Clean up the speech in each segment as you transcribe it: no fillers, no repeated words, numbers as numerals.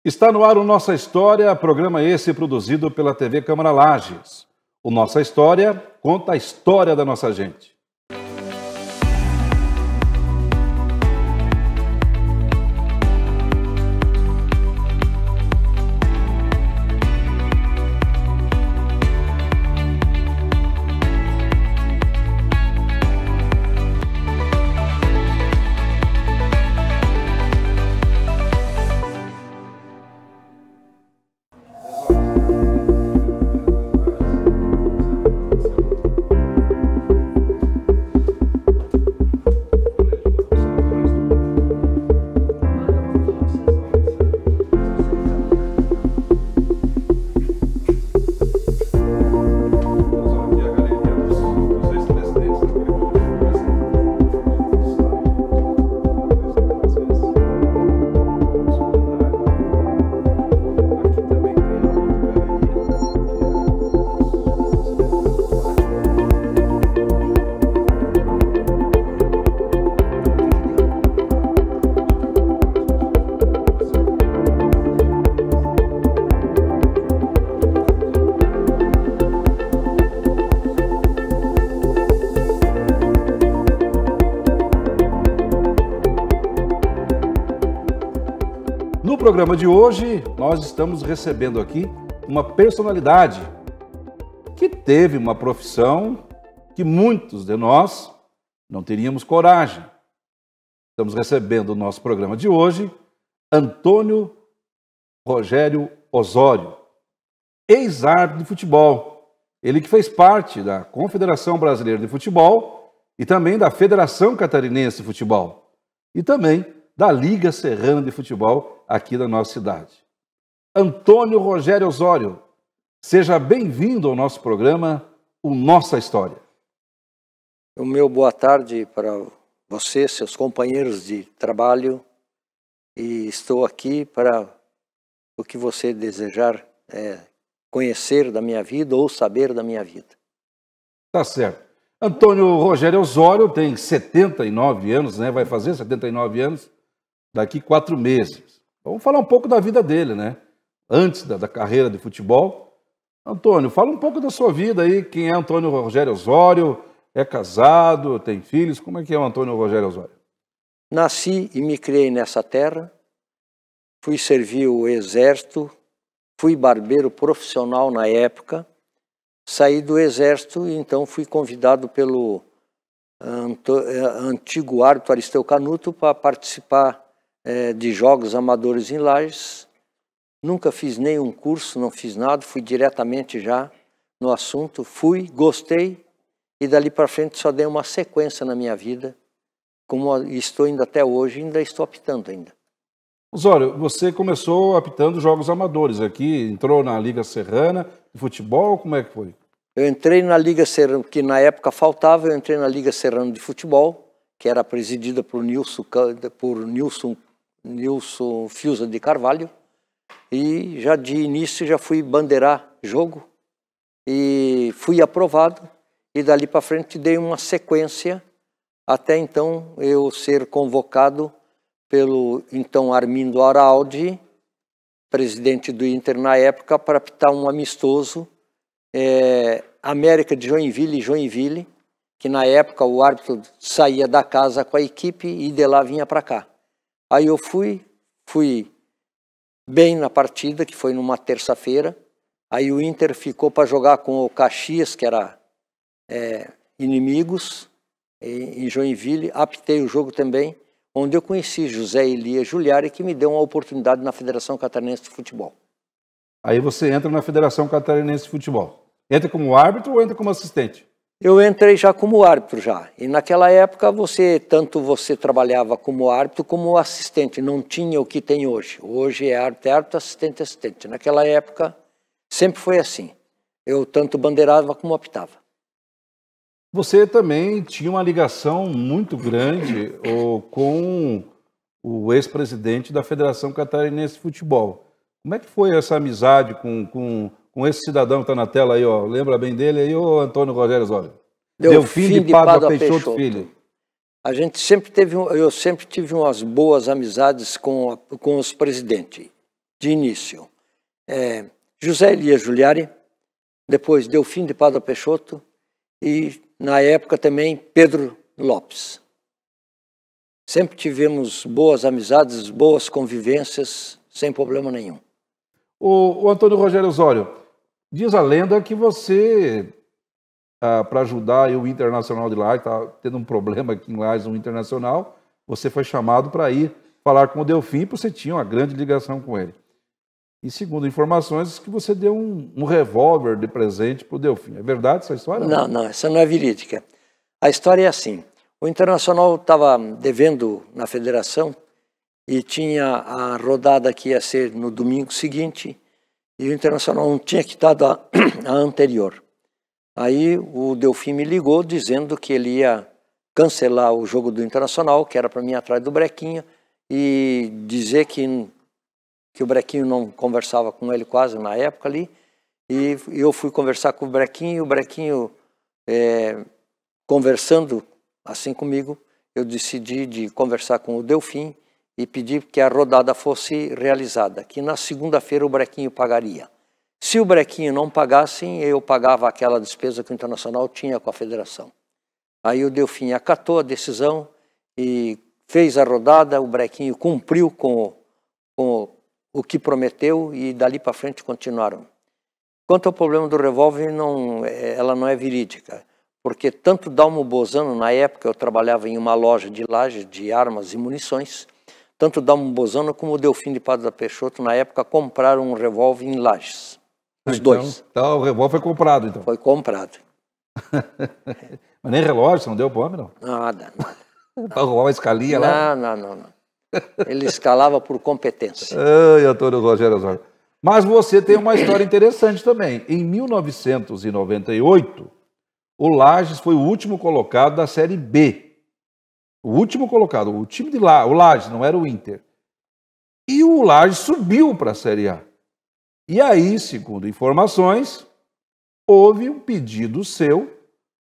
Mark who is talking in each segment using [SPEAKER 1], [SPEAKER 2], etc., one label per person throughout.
[SPEAKER 1] Está no ar o Nossa História, programa esse produzido pela TV Câmara Lages. O Nossa História conta a história da nossa gente. No programa de hoje, nós estamos recebendo aqui uma personalidade que teve uma profissão que muitos de nós não teríamos coragem. Estamos recebendo no nosso programa de hoje Antônio Rogério Osório, ex-árbitro de futebol. Ele que fez parte da Confederação Brasileira de Futebol e também da Federação Catarinense de Futebol e também da Liga Serrana de Futebol aqui da nossa cidade. Antônio Rogério Osório, seja bem-vindo ao nosso programa, o Nossa História.
[SPEAKER 2] O meu boa tarde para você, seus companheiros de trabalho, e estou aqui para o que você desejar conhecer da minha vida ou saber da minha vida.
[SPEAKER 1] Tá certo. Antônio Rogério Osório tem 79 anos, né? Vai fazer 79 anos daqui 4 meses. Vamos falar um pouco da vida dele, né? Antes da carreira de futebol. Antônio, fala um pouco da sua vida aí. Quem é Antônio Rogério Osório? É casado? Tem filhos? Como é que é o Antônio Rogério Osório?
[SPEAKER 2] Nasci e me criei nessa terra. Fui servir o exército. Fui barbeiro profissional na época. Saí do exército e então fui convidado pelo antigo árbitro Aristeu Canuto para participar de jogos amadores em Lages. Nunca fiz nenhum curso, não fiz nada, fui diretamente já no assunto, gostei e dali para frente só dei uma sequência na minha vida, como estou indo até hoje, ainda estou apitando ainda.
[SPEAKER 1] Osório, você começou apitando jogos amadores aqui, entrou na Liga Serrana de Futebol, como é que foi?
[SPEAKER 2] Eu entrei na Liga Serrana, que na época faltava, eu entrei na Liga Serrana de Futebol, que era presidida por Nilson Fiuza de Carvalho, e já de início já fui bandeirar jogo, e fui aprovado, e dali para frente dei uma sequência, até então eu ser convocado pelo então Armindo Araldi, presidente do Inter na época, para apitar um amistoso, América de Joinville e Joinville, que na época o árbitro saía da casa com a equipe e de lá vinha para cá. Aí eu fui bem na partida, que foi numa terça-feira. Aí o Inter ficou para jogar com o Caxias, que era inimigos, em Joinville. Apitei o jogo também, onde eu conheci José Elias Giuliari, que me deu uma oportunidade na Federação Catarinense de Futebol.
[SPEAKER 1] Aí você entra na Federação Catarinense de Futebol. Entra como árbitro ou entra como assistente?
[SPEAKER 2] Eu entrei já como árbitro já, e naquela época tanto você trabalhava como árbitro como assistente, não tinha o que tem hoje. Hoje é árbitro, assistente, assistente. Naquela época sempre foi assim, eu tanto bandeirava como apitava.
[SPEAKER 1] Você também tinha uma ligação muito grande com o ex-presidente da Federação Catarinense de Futebol. Como é que foi essa amizade com esse cidadão que está na tela aí, ó? Lembra bem dele aí, o Antônio Rogério Osório?
[SPEAKER 2] Delfim de Pádua Peixoto Filho. Eu sempre tive umas boas amizades com os presidentes. de início. José Elias Giuliari, depois Delfim de Padua Peixoto e, na época também, Pedro Lopes. Sempre tivemos boas amizades, boas convivências, sem problema nenhum.
[SPEAKER 1] O Antônio Rogério Osório, diz a lenda que você, para ajudar o Internacional de Lages, está tendo um problema aqui em Lages, um Internacional, você foi chamado para ir falar com o Delfim, porque você tinha uma grande ligação com ele. E segundo informações, que você deu um revólver de presente para o Delfim. É verdade essa história?
[SPEAKER 2] Não, essa não é verídica. A história é assim. O Internacional estava devendo na federação e tinha a rodada que ia ser no domingo seguinte e o Internacional não tinha quitado a anterior. Aí o Delfim me ligou dizendo que ele ia cancelar o jogo do Internacional, que era para mim atrás do Brequinho, e dizer que o Brequinho não conversava com ele quase na época ali, e eu fui conversar com o Brequinho, e o Brequinho conversando assim comigo, eu decidi de conversar com o Delfim e pedir que a rodada fosse realizada, que na segunda-feira o Brequinho pagaria. Se o Brequinho não pagasse, eu pagava aquela despesa que o Internacional tinha com a federação. Aí o Delfim acatou a decisão e fez a rodada, o Brequinho cumpriu com o que prometeu e dali para frente continuaram. Quanto ao problema do revólver, ela não é verídica, porque tanto Dalmo Bozano, na época eu trabalhava em uma loja de Lages de armas e munições, tanto Dalmo Bozano como o Delfim de Padua Peixoto, na época, compraram um revólver em Lages. Os dois.
[SPEAKER 1] Então o revólver foi comprado, então?
[SPEAKER 2] Foi comprado.
[SPEAKER 1] Mas nem relógio, você não deu para o homem, não?
[SPEAKER 2] Nada.
[SPEAKER 1] Para roubar uma escalinha lá?
[SPEAKER 2] Não. Ele escalava por competência.
[SPEAKER 1] Ai, Antônio Rogério Osório. Mas você tem uma história interessante também. Em 1998, o Lages foi o último colocado da Série B. O último colocado, o time de lá, o Lages, não era o Inter. E o Lages subiu para a Série A. E aí, segundo informações, houve um pedido seu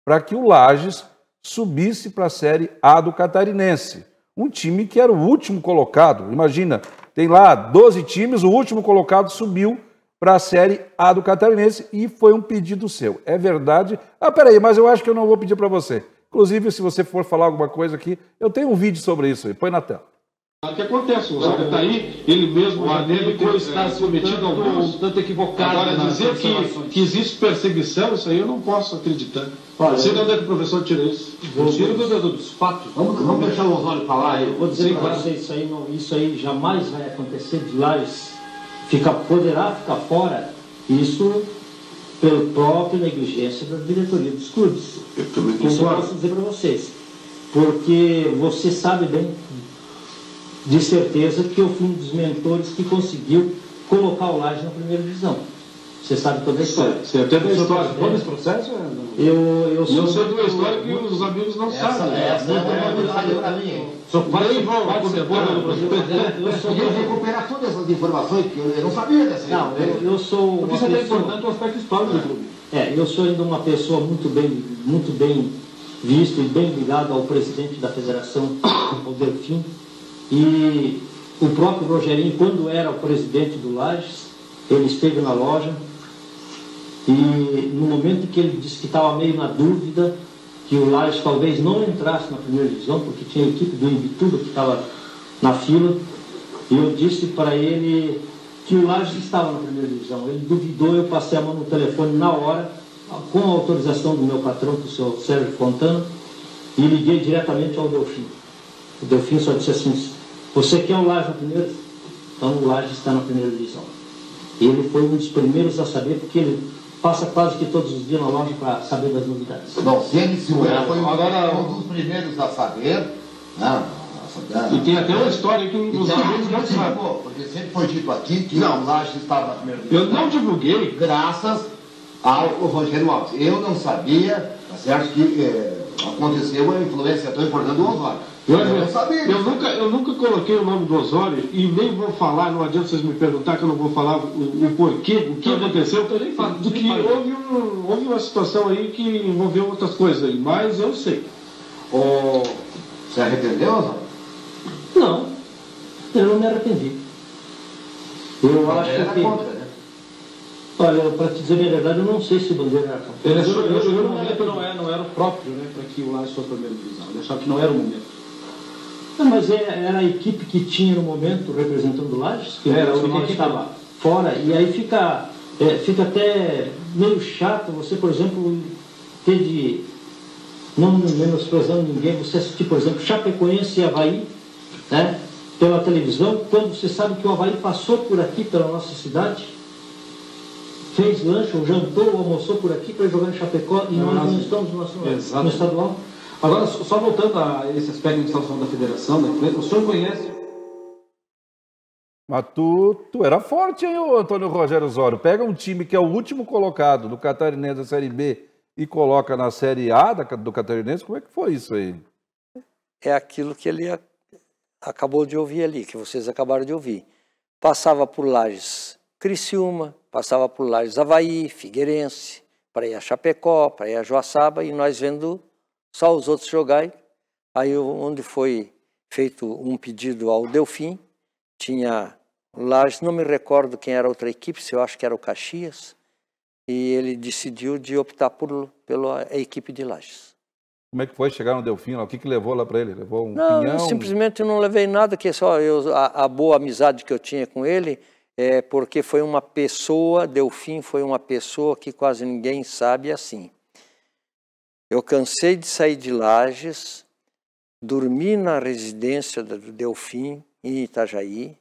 [SPEAKER 1] para que o Lages subisse para a Série A do Catarinense. Um time que era o último colocado. Imagina, tem lá 12 times, o último colocado subiu para a Série A do Catarinense e foi um pedido seu. É verdade? Peraí, mas eu acho que eu não vou pedir para você. Inclusive, se você for falar alguma coisa aqui, eu tenho um vídeo sobre isso aí. Põe na tela.
[SPEAKER 3] O que acontece? O Osório está aí, ele mesmo já deve estar submetido a um tanto equivocado. Agora, dizer que existe perseguição, isso aí eu não posso acreditar. Não sei de onde é que o professor tira isso. Eu tiro dos fatos.
[SPEAKER 4] Vamos deixar o Osório falar.
[SPEAKER 5] Eu vou dizer para vocês, isso aí jamais vai acontecer de Lages. Poderá ficar fora, isso pela própria negligência da diretoria dos clubes.
[SPEAKER 4] Eu também
[SPEAKER 5] isso eu posso dizer para vocês. Porque você sabe bem, de certeza, que eu fui um dos mentores que conseguiu colocar o Lages na primeira divisão. Você sabe toda a história.
[SPEAKER 3] Você até da história. Todo esse processo?
[SPEAKER 5] Eu
[SPEAKER 3] sei de uma história que os amigos não sabem.
[SPEAKER 4] Essa é uma novidade para mim. Eu vou recuperar todas essas informações, que eu não sabia dessa.
[SPEAKER 5] Não, eu sou uma pessoa...
[SPEAKER 3] importante o aspecto histórico do clube.
[SPEAKER 5] Eu sou ainda uma pessoa muito bem visto e bem ligado ao presidente da federação, ao Delfim. E o próprio Rogerinho, quando era o presidente do Lages, ele esteve na loja e no momento que ele disse que estava meio na dúvida, que o Lages talvez não entrasse na primeira divisão, porque tinha a equipe do Imbituba que estava na fila, e eu disse para ele que o Lages estava na primeira divisão. Ele duvidou, eu passei a mão no telefone na hora, com a autorização do meu patrão, que é o senhor Sérgio Fontana, e liguei diretamente ao Delfim. O Delfim só disse assim: você quer o Lages na primeira? Então o Lages está na primeira divisão. Ele foi um dos primeiros a saber, porque ele passa quase que todos os dias na loja para saber das novidades.
[SPEAKER 4] Não, se ele foi um dos primeiros a saber.
[SPEAKER 3] E tem até uma história que os amigos não sabem.
[SPEAKER 4] Porque sempre foi dito aqui que o Lages estava na primeira divisão.
[SPEAKER 3] Eu não divulguei.
[SPEAKER 4] Graças ao Rogério Alves. Eu não sabia, tá certo, que aconteceu uma influência tão importante do Osório.
[SPEAKER 3] Eu nunca coloquei o nome do Osório e nem vou falar, não adianta vocês me perguntar que eu não vou falar o porquê, o que aconteceu, do que houve uma situação aí que envolveu outras coisas aí, mas eu sei.
[SPEAKER 4] Você arrependeu, Osório?
[SPEAKER 5] Não, eu não me arrependi. Eu acho
[SPEAKER 4] Era
[SPEAKER 5] que...
[SPEAKER 4] contra, né?
[SPEAKER 5] Olha, para te dizer a verdade, eu não sei se o Bandeira era contra.
[SPEAKER 3] Ele achou que no momento não era o próprio, né, para que o Lages fosse para a primeira divisão. Ele achava que não era o momento.
[SPEAKER 5] Não, mas era a equipe que tinha no momento representando o Lages, que
[SPEAKER 3] Era a
[SPEAKER 5] o
[SPEAKER 3] única
[SPEAKER 5] Nacional
[SPEAKER 3] equipe
[SPEAKER 5] estava fora, e aí fica até meio chato você, por exemplo, ter de, não menosprezando ninguém, você assistir, por exemplo, Chapecoense e Avaí, né, pela televisão, quando você sabe que o Avaí passou por aqui, pela nossa cidade, fez lanche, ou jantou, ou almoçou por aqui para jogar em Chapecó, e nós não estamos no estadual.
[SPEAKER 3] Agora, só voltando a esse aspecto que estamos falando da federação, da empresa, o senhor conhece?
[SPEAKER 1] Mas tu era forte, hein, ô Antônio Rogério Osório? Pega um time que é o último colocado do Catarinense da Série B e coloca na Série A do Catarinense, como é que foi isso aí?
[SPEAKER 2] É aquilo que ele acabou de ouvir ali, que vocês acabaram de ouvir. Passava por Lages Criciúma, passava por Lages Avaí, Figueirense, para ir a Chapecó, para ir a Joaçaba, e nós vendo só os outros jogar. Aí onde foi feito um pedido ao Delfim, tinha Lages, não me recordo quem era a outra equipe, se eu acho que era o Caxias, e ele decidiu de optar pela equipe de Lages.
[SPEAKER 1] Como é que foi chegar no Delfim lá? O que levou lá para ele? Levou um
[SPEAKER 2] Não,
[SPEAKER 1] pinhão?
[SPEAKER 2] simplesmente não levei nada, que só a boa amizade que eu tinha com ele, porque foi uma pessoa, Delfim foi uma pessoa que quase ninguém sabe assim. Eu cansei de sair de Lages, dormi na residência do Delfim, em Itajaí.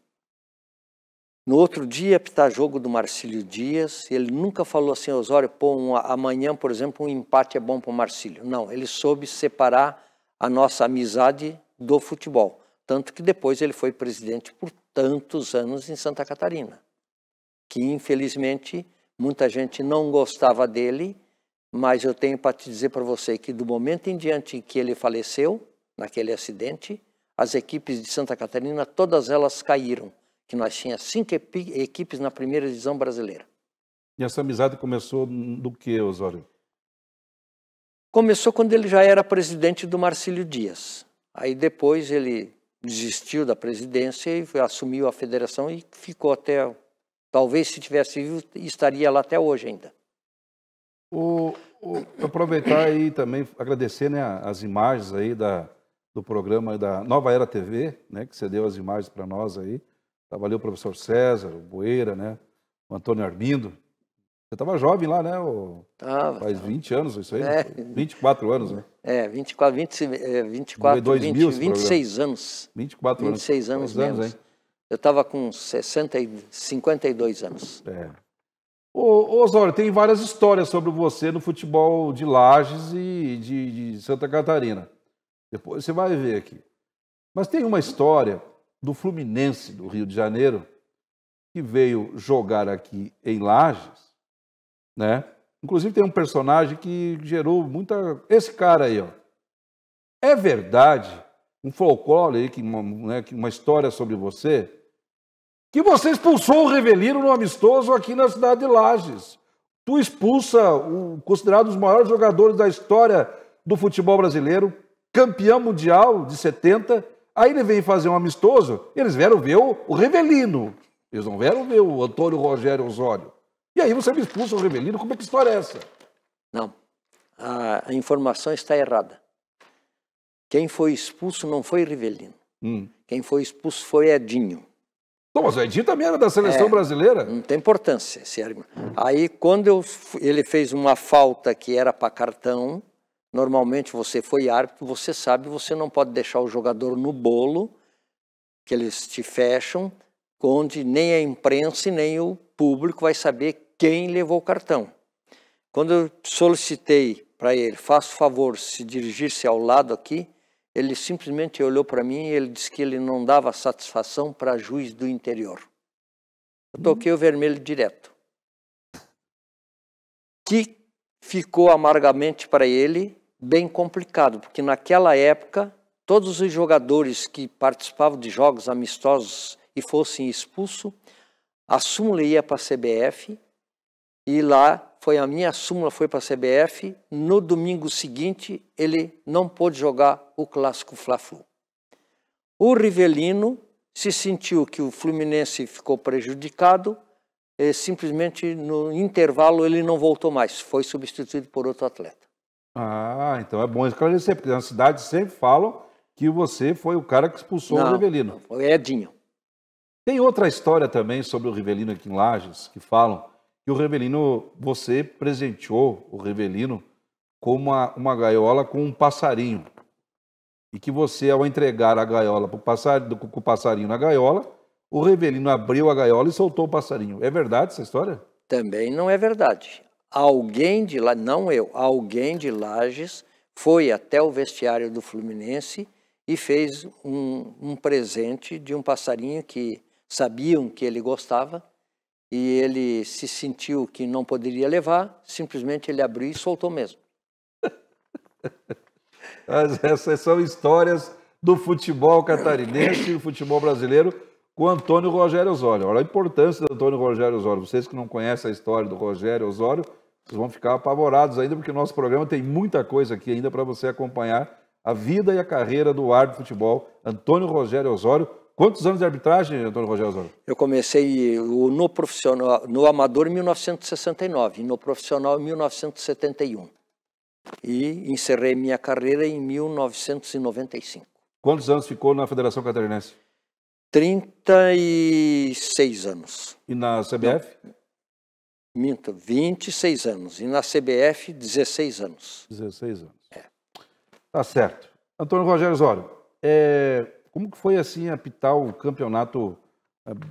[SPEAKER 2] No outro dia, apitar jogo do Marcílio Dias, ele nunca falou assim, Osório, pô, amanhã, por exemplo, um empate é bom para o Marcílio. Não, ele soube separar a nossa amizade do futebol. Tanto que depois ele foi presidente por tantos anos em Santa Catarina. Que, infelizmente, muita gente não gostava dele, mas eu tenho para te dizer para você que do momento em diante que ele faleceu, naquele acidente, as equipes de Santa Catarina, todas elas caíram. Que nós tínhamos 5 equipes na primeira divisão brasileira.
[SPEAKER 1] E essa amizade começou do que, Osório?
[SPEAKER 2] Começou quando ele já era presidente do Marcílio Dias. Aí depois ele desistiu da presidência e assumiu a federação e ficou até... Talvez se tivesse vivo, estaria lá até hoje ainda.
[SPEAKER 1] Aproveitar aí também, agradecer, né, as imagens aí do programa da Nova Era TV, né, que você deu as imagens para nós aí. Valeu o professor César, o Boeira, né, o Antônio Armindo. Você estava jovem lá, né? Faz 20 anos isso aí? 24 anos, né?
[SPEAKER 2] 26 anos.
[SPEAKER 1] 24 anos.
[SPEAKER 2] 26 anos mesmo. Eu estava com 52 anos.
[SPEAKER 1] Ô Osório, tem várias histórias sobre você no futebol de Lages e de Santa Catarina. Depois você vai ver aqui. Mas tem uma história do Fluminense do Rio de Janeiro, que veio jogar aqui em Lages, né? Inclusive tem um personagem que gerou muita... Esse cara aí, ó. É verdade, um folclore aí, uma história sobre você, que você expulsou o Rivelino no amistoso aqui na cidade de Lages. Tu expulsa o considerado um dos maiores jogadores da história do futebol brasileiro, campeão mundial de 70. Aí ele vem fazer um amistoso, eles vieram ver o Rivelino. Eles não vieram ver o Antônio Rogério Osório. E aí você me expulsa o Rivelino, como é que história é essa?
[SPEAKER 2] Não, a informação está errada. Quem foi expulso não foi Rivelino. Quem foi expulso foi Edinho.
[SPEAKER 1] Mas o Edinho também era da seleção brasileira.
[SPEAKER 2] Não tem importância. Aí quando ele fez uma falta que era para cartão, normalmente você foi árbitro, você sabe, você não pode deixar o jogador no bolo, que eles te fecham, onde nem a imprensa e nem o público vai saber quem levou o cartão. Quando eu solicitei para ele, faça o favor, se dirigir-se ao lado aqui, ele simplesmente olhou para mim e ele disse que ele não dava satisfação para juiz do interior. Eu toquei o vermelho direto. Que ficou amargamente para ele bem complicado, porque naquela época, todos os jogadores que participavam de jogos amistosos e fossem expulsos, a súmula ia para a CBF, e lá a minha súmula foi para a CBF, no domingo seguinte ele não pôde jogar o clássico Fla-Flu. O Rivelino se sentiu que o Fluminense ficou prejudicado, simplesmente no intervalo ele não voltou mais, foi substituído por outro atleta.
[SPEAKER 1] Ah, então é bom esclarecer, porque na cidade sempre falam que você foi o cara que expulsou o Rivelino.
[SPEAKER 2] Foi Edinho.
[SPEAKER 1] Tem outra história também sobre o Rivelino aqui em Lages, que falam que o Rivelino, você presenteou o Rivelino com uma gaiola com um passarinho. E que você, ao entregar a gaiola com o passarinho na gaiola, o Rivelino abriu a gaiola e soltou o passarinho. É verdade essa história?
[SPEAKER 2] Também não é verdade. Alguém de lá, não eu, alguém de Lages foi até o vestiário do Fluminense e fez um presente de um passarinho que sabiam que ele gostava e ele se sentiu que não poderia levar, simplesmente ele abriu e soltou mesmo.
[SPEAKER 1] Essas são histórias do futebol catarinense e do futebol brasileiro com Antônio Rogério Osório. Olha a importância do Antônio Rogério Osório. Vocês que não conhecem a história do Rogério Osório, vocês vão ficar apavorados ainda, porque o nosso programa tem muita coisa aqui ainda para você acompanhar a vida e a carreira do árbitro de futebol, Antônio Rogério Osório. Quantos anos de arbitragem, Antônio Rogério Osório?
[SPEAKER 2] Eu comecei no profissional, no amador em 1969, e no profissional em 1971. E encerrei minha carreira em 1995.
[SPEAKER 1] Quantos anos ficou na Federação Catarinense?
[SPEAKER 2] 36 anos.
[SPEAKER 1] E na CBF?
[SPEAKER 2] Não, minto, 26 anos. E na CBF, 16 anos.
[SPEAKER 1] 16 anos. Tá certo. Antônio Rogério Osório, como que foi assim apitar o campeonato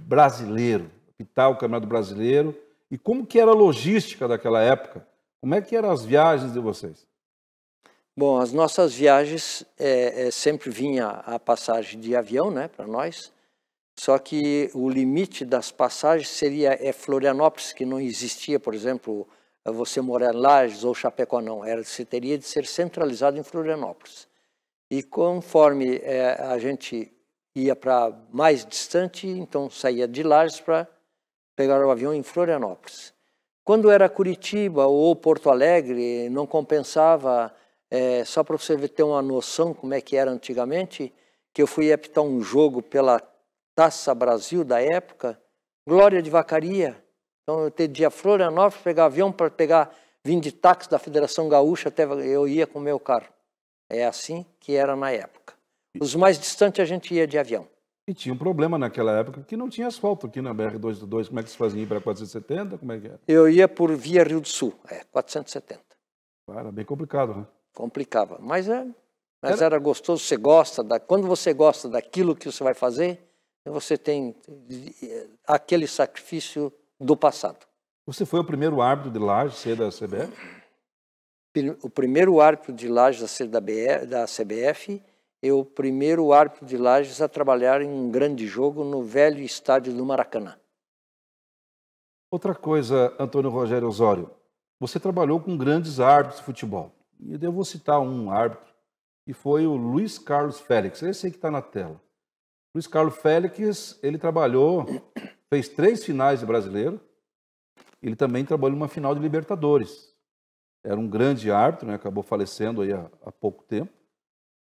[SPEAKER 1] brasileiro? Apitar o campeonato brasileiro e como que era a logística daquela época? Como é que eram as viagens de vocês?
[SPEAKER 2] Bom, as nossas viagens sempre vinha a passagem de avião, né, para nós. Só que o limite das passagens seria Florianópolis, que não existia, por exemplo, você morar em Lages ou Chapecó, não. Você teria de ser centralizado em Florianópolis. E conforme a gente ia para mais distante, então saía de Lages para pegar o avião em Florianópolis. Quando era Curitiba ou Porto Alegre, não compensava, só para você ter uma noção como é que era antigamente, que eu fui apitar um jogo pela Taça Brasil da época, Glória de Vacaria. Então eu teria Florianópolis, pegar avião para vir de táxi da Federação Gaúcha, até eu ia com o meu carro. É assim que era na época. Os mais distantes a gente ia de avião.
[SPEAKER 1] E tinha um problema naquela época que não tinha asfalto aqui na BR-282. Como é que se fazia para 470? Como é que era?
[SPEAKER 2] Eu ia por via Rio do Sul, 470.
[SPEAKER 1] Era bem complicado, né?
[SPEAKER 2] Complicava, mas era gostoso. Você gosta quando você gosta daquilo que você vai fazer, você tem aquele sacrifício do passado.
[SPEAKER 1] Você foi o primeiro árbitro de Lages ser da CBF?
[SPEAKER 2] O primeiro árbitro de Lages a ser da CBF e o primeiro árbitro de Lages a trabalhar em um grande jogo no velho estádio do Maracanã.
[SPEAKER 1] Outra coisa, Antônio Rogério Osório, você trabalhou com grandes árbitros de futebol. E eu vou citar um árbitro, que foi o Luiz Carlos Félix, esse aí que está na tela. Luiz Carlos Félix, ele trabalhou, fez 3 finais de brasileiro, ele também trabalhou numa final de Libertadores. Era um grande árbitro, né? Acabou falecendo aí há pouco tempo,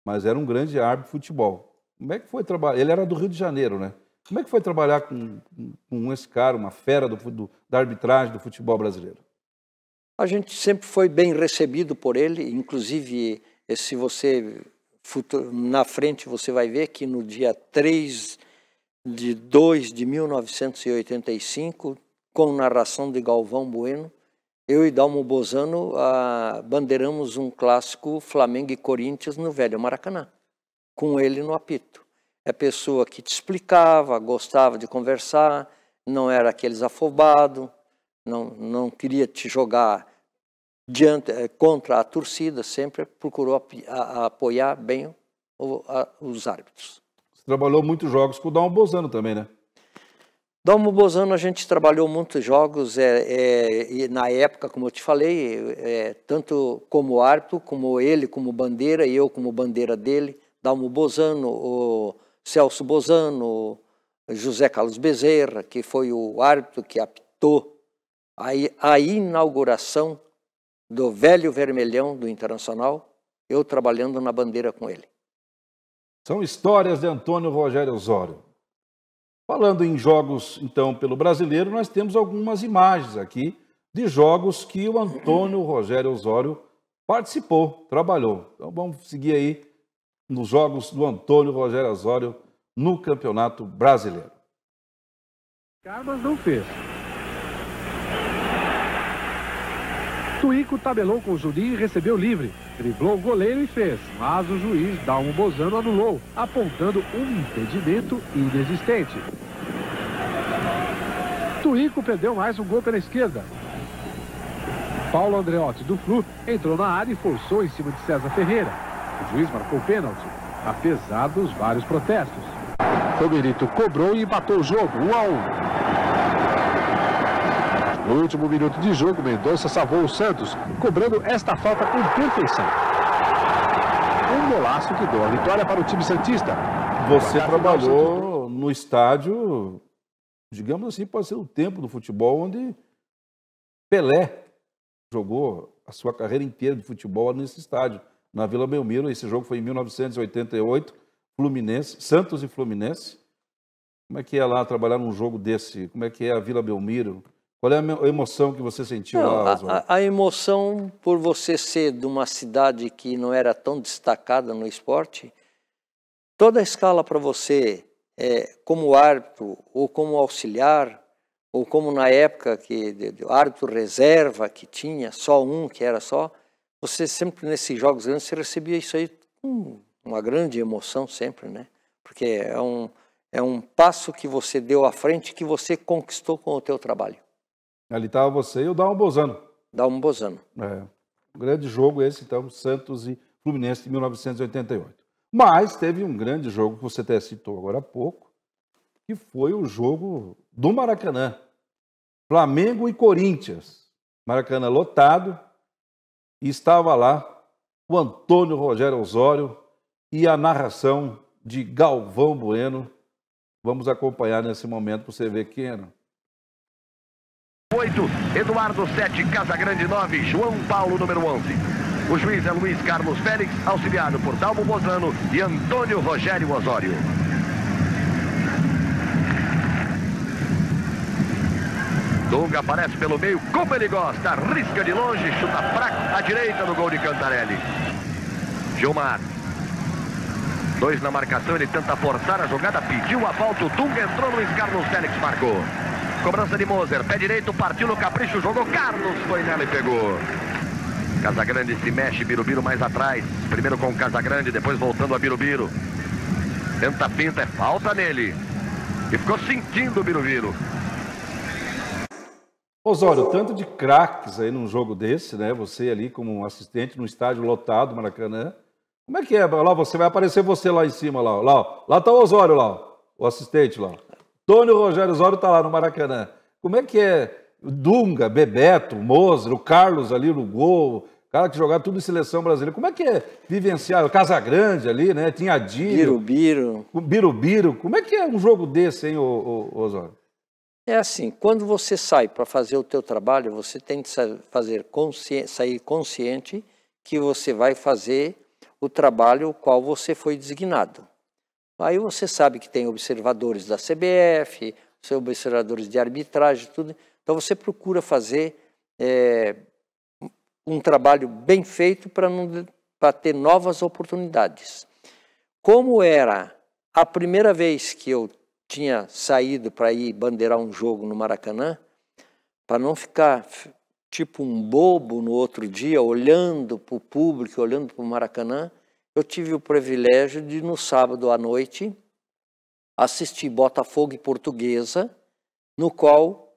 [SPEAKER 1] mas era um grande árbitro de futebol. Como é que foi trabalhar? Ele era do Rio de Janeiro, né? Como é que foi trabalhar com esse cara, uma fera da arbitragem do futebol brasileiro?
[SPEAKER 2] A gente sempre foi bem recebido por ele, inclusive, se você na frente você vai ver que no dia 3 de 2 de 1985, com narração de Galvão Bueno, eu e Dalmo Bozano bandeiramos um clássico Flamengo e Corinthians no velho Maracanã, com ele no apito. É pessoa que te explicava, gostava de conversar, não era aqueles afobados, não queria te jogar contra a torcida, sempre procurou apoiar bem os árbitros.
[SPEAKER 1] Você trabalhou muitos jogos com o Dalmo Bozano também, né?
[SPEAKER 2] Dalmo Bozano, a gente trabalhou muitos jogos, e na época, como eu te falei, tanto como árbitro, como ele como bandeira, e eu como bandeira dele, Dalmo Bozano, o Celso Bozano, José Carlos Bezerra, que foi o árbitro que apitou a inauguração do velho vermelhão do Internacional, eu trabalhando na bandeira com ele.
[SPEAKER 1] São histórias de Antônio Rogério Osório. Falando em jogos, então, pelo brasileiro, nós temos algumas imagens aqui de jogos que o Antônio Rogério Osório participou, trabalhou. Então vamos seguir aí nos jogos do Antônio Rogério Osório no Campeonato Brasileiro.
[SPEAKER 6] Mas não fez. Tuico tabelou com o Juninho e recebeu livre. Driblou o goleiro e fez, mas o juiz Dalmo Bozano anulou, apontando um impedimento inexistente. Tuico perdeu mais um gol pela esquerda. Paulo Andreotti, do Flu, entrou na área e forçou em cima de César Ferreira. O juiz marcou o pênalti, apesar dos vários protestos. Roberito cobrou e empatou o jogo, 1-1. No último minuto de jogo, Mendonça salvou o Santos, cobrando esta falta com perfeição. Um golaço que deu a vitória para o time santista.
[SPEAKER 1] Você trabalhou no estádio, digamos assim, pode ser o tempo do futebol, onde Pelé jogou a sua carreira inteira de futebol nesse estádio, na Vila Belmiro. Esse jogo foi em 1988, Fluminense, Santos e Fluminense. Como é que é lá trabalhar num jogo desse? Como é que é a Vila Belmiro? Qual é a emoção que você sentiu lá, Osório?
[SPEAKER 2] A emoção por você ser de uma cidade que não era tão destacada no esporte, toda a escala para você, como árbitro, ou como auxiliar, ou como na época que árbitro reserva, que tinha só um, que era só, você sempre nesses jogos grandes, você recebia isso aí com uma grande emoção sempre, né? Porque é um passo que você deu à frente, que você conquistou com o teu trabalho.
[SPEAKER 1] Ali estava você e o Dalmo Bozano.
[SPEAKER 2] Dalmo Bozano.
[SPEAKER 1] Um grande jogo esse, então, Santos e Fluminense de 1988. Mas teve um grande jogo que você até citou agora há pouco, que foi o jogo do Maracanã. Flamengo e Corinthians. Maracanã lotado, e estava lá o Antônio Rogério Osório e a narração de Galvão Bueno. Vamos acompanhar nesse momento para você ver quem era.
[SPEAKER 7] 8, Eduardo 7, Casagrande 9, João Paulo número 11. O juiz é Luiz Carlos Félix, auxiliado por Dalmo Bozano e Antônio Rogério Osório. Dunga aparece pelo meio, como ele gosta, risca de longe, chuta fraco à direita no gol de Cantarelli. Gilmar. 2 na marcação, ele tenta forçar a jogada, pediu a falta, o Dunga entrou, Luiz Carlos Félix marcou. Cobrança de Moser, pé direito, partiu no capricho, jogou, Carlos foi nela e pegou. Casagrande se mexe, Birubiru mais atrás. Primeiro com o Casagrande, depois voltando a Birubiru. Tenta a finta, é falta nele. E ficou sentindo o Birubiru.
[SPEAKER 1] Osório, tanto de craques aí num jogo desse, né? Você ali como assistente no estádio lotado, Maracanã. Como é que é? Lá você vai aparecer você lá em cima, lá tá o Osório lá, o assistente lá. Antônio Rogério Osório está lá no Maracanã. Como é que é? Dunga, Bebeto, Moser, o Carlos ali no gol, cara que jogava tudo em seleção brasileira. Como é que é vivenciar? O Casagrande ali, né? Tinha Dírio. Birubiru. Como é que é um jogo desse, hein, Osório?
[SPEAKER 2] É assim, quando você sai para fazer o teu trabalho, você tem que sair consciente que você vai fazer o trabalho o qual você foi designado. Aí você sabe que tem observadores da CBF, observadores de arbitragem, tudo. Então você procura fazer um trabalho bem feito para ter novas oportunidades. Como era a primeira vez que eu tinha saído para ir bandeirar um jogo no Maracanã, para não ficar tipo um bobo no outro dia, olhando para o público, olhando para o Maracanã, eu tive o privilégio de, no sábado à noite, assistir Botafogo e Portuguesa, no qual,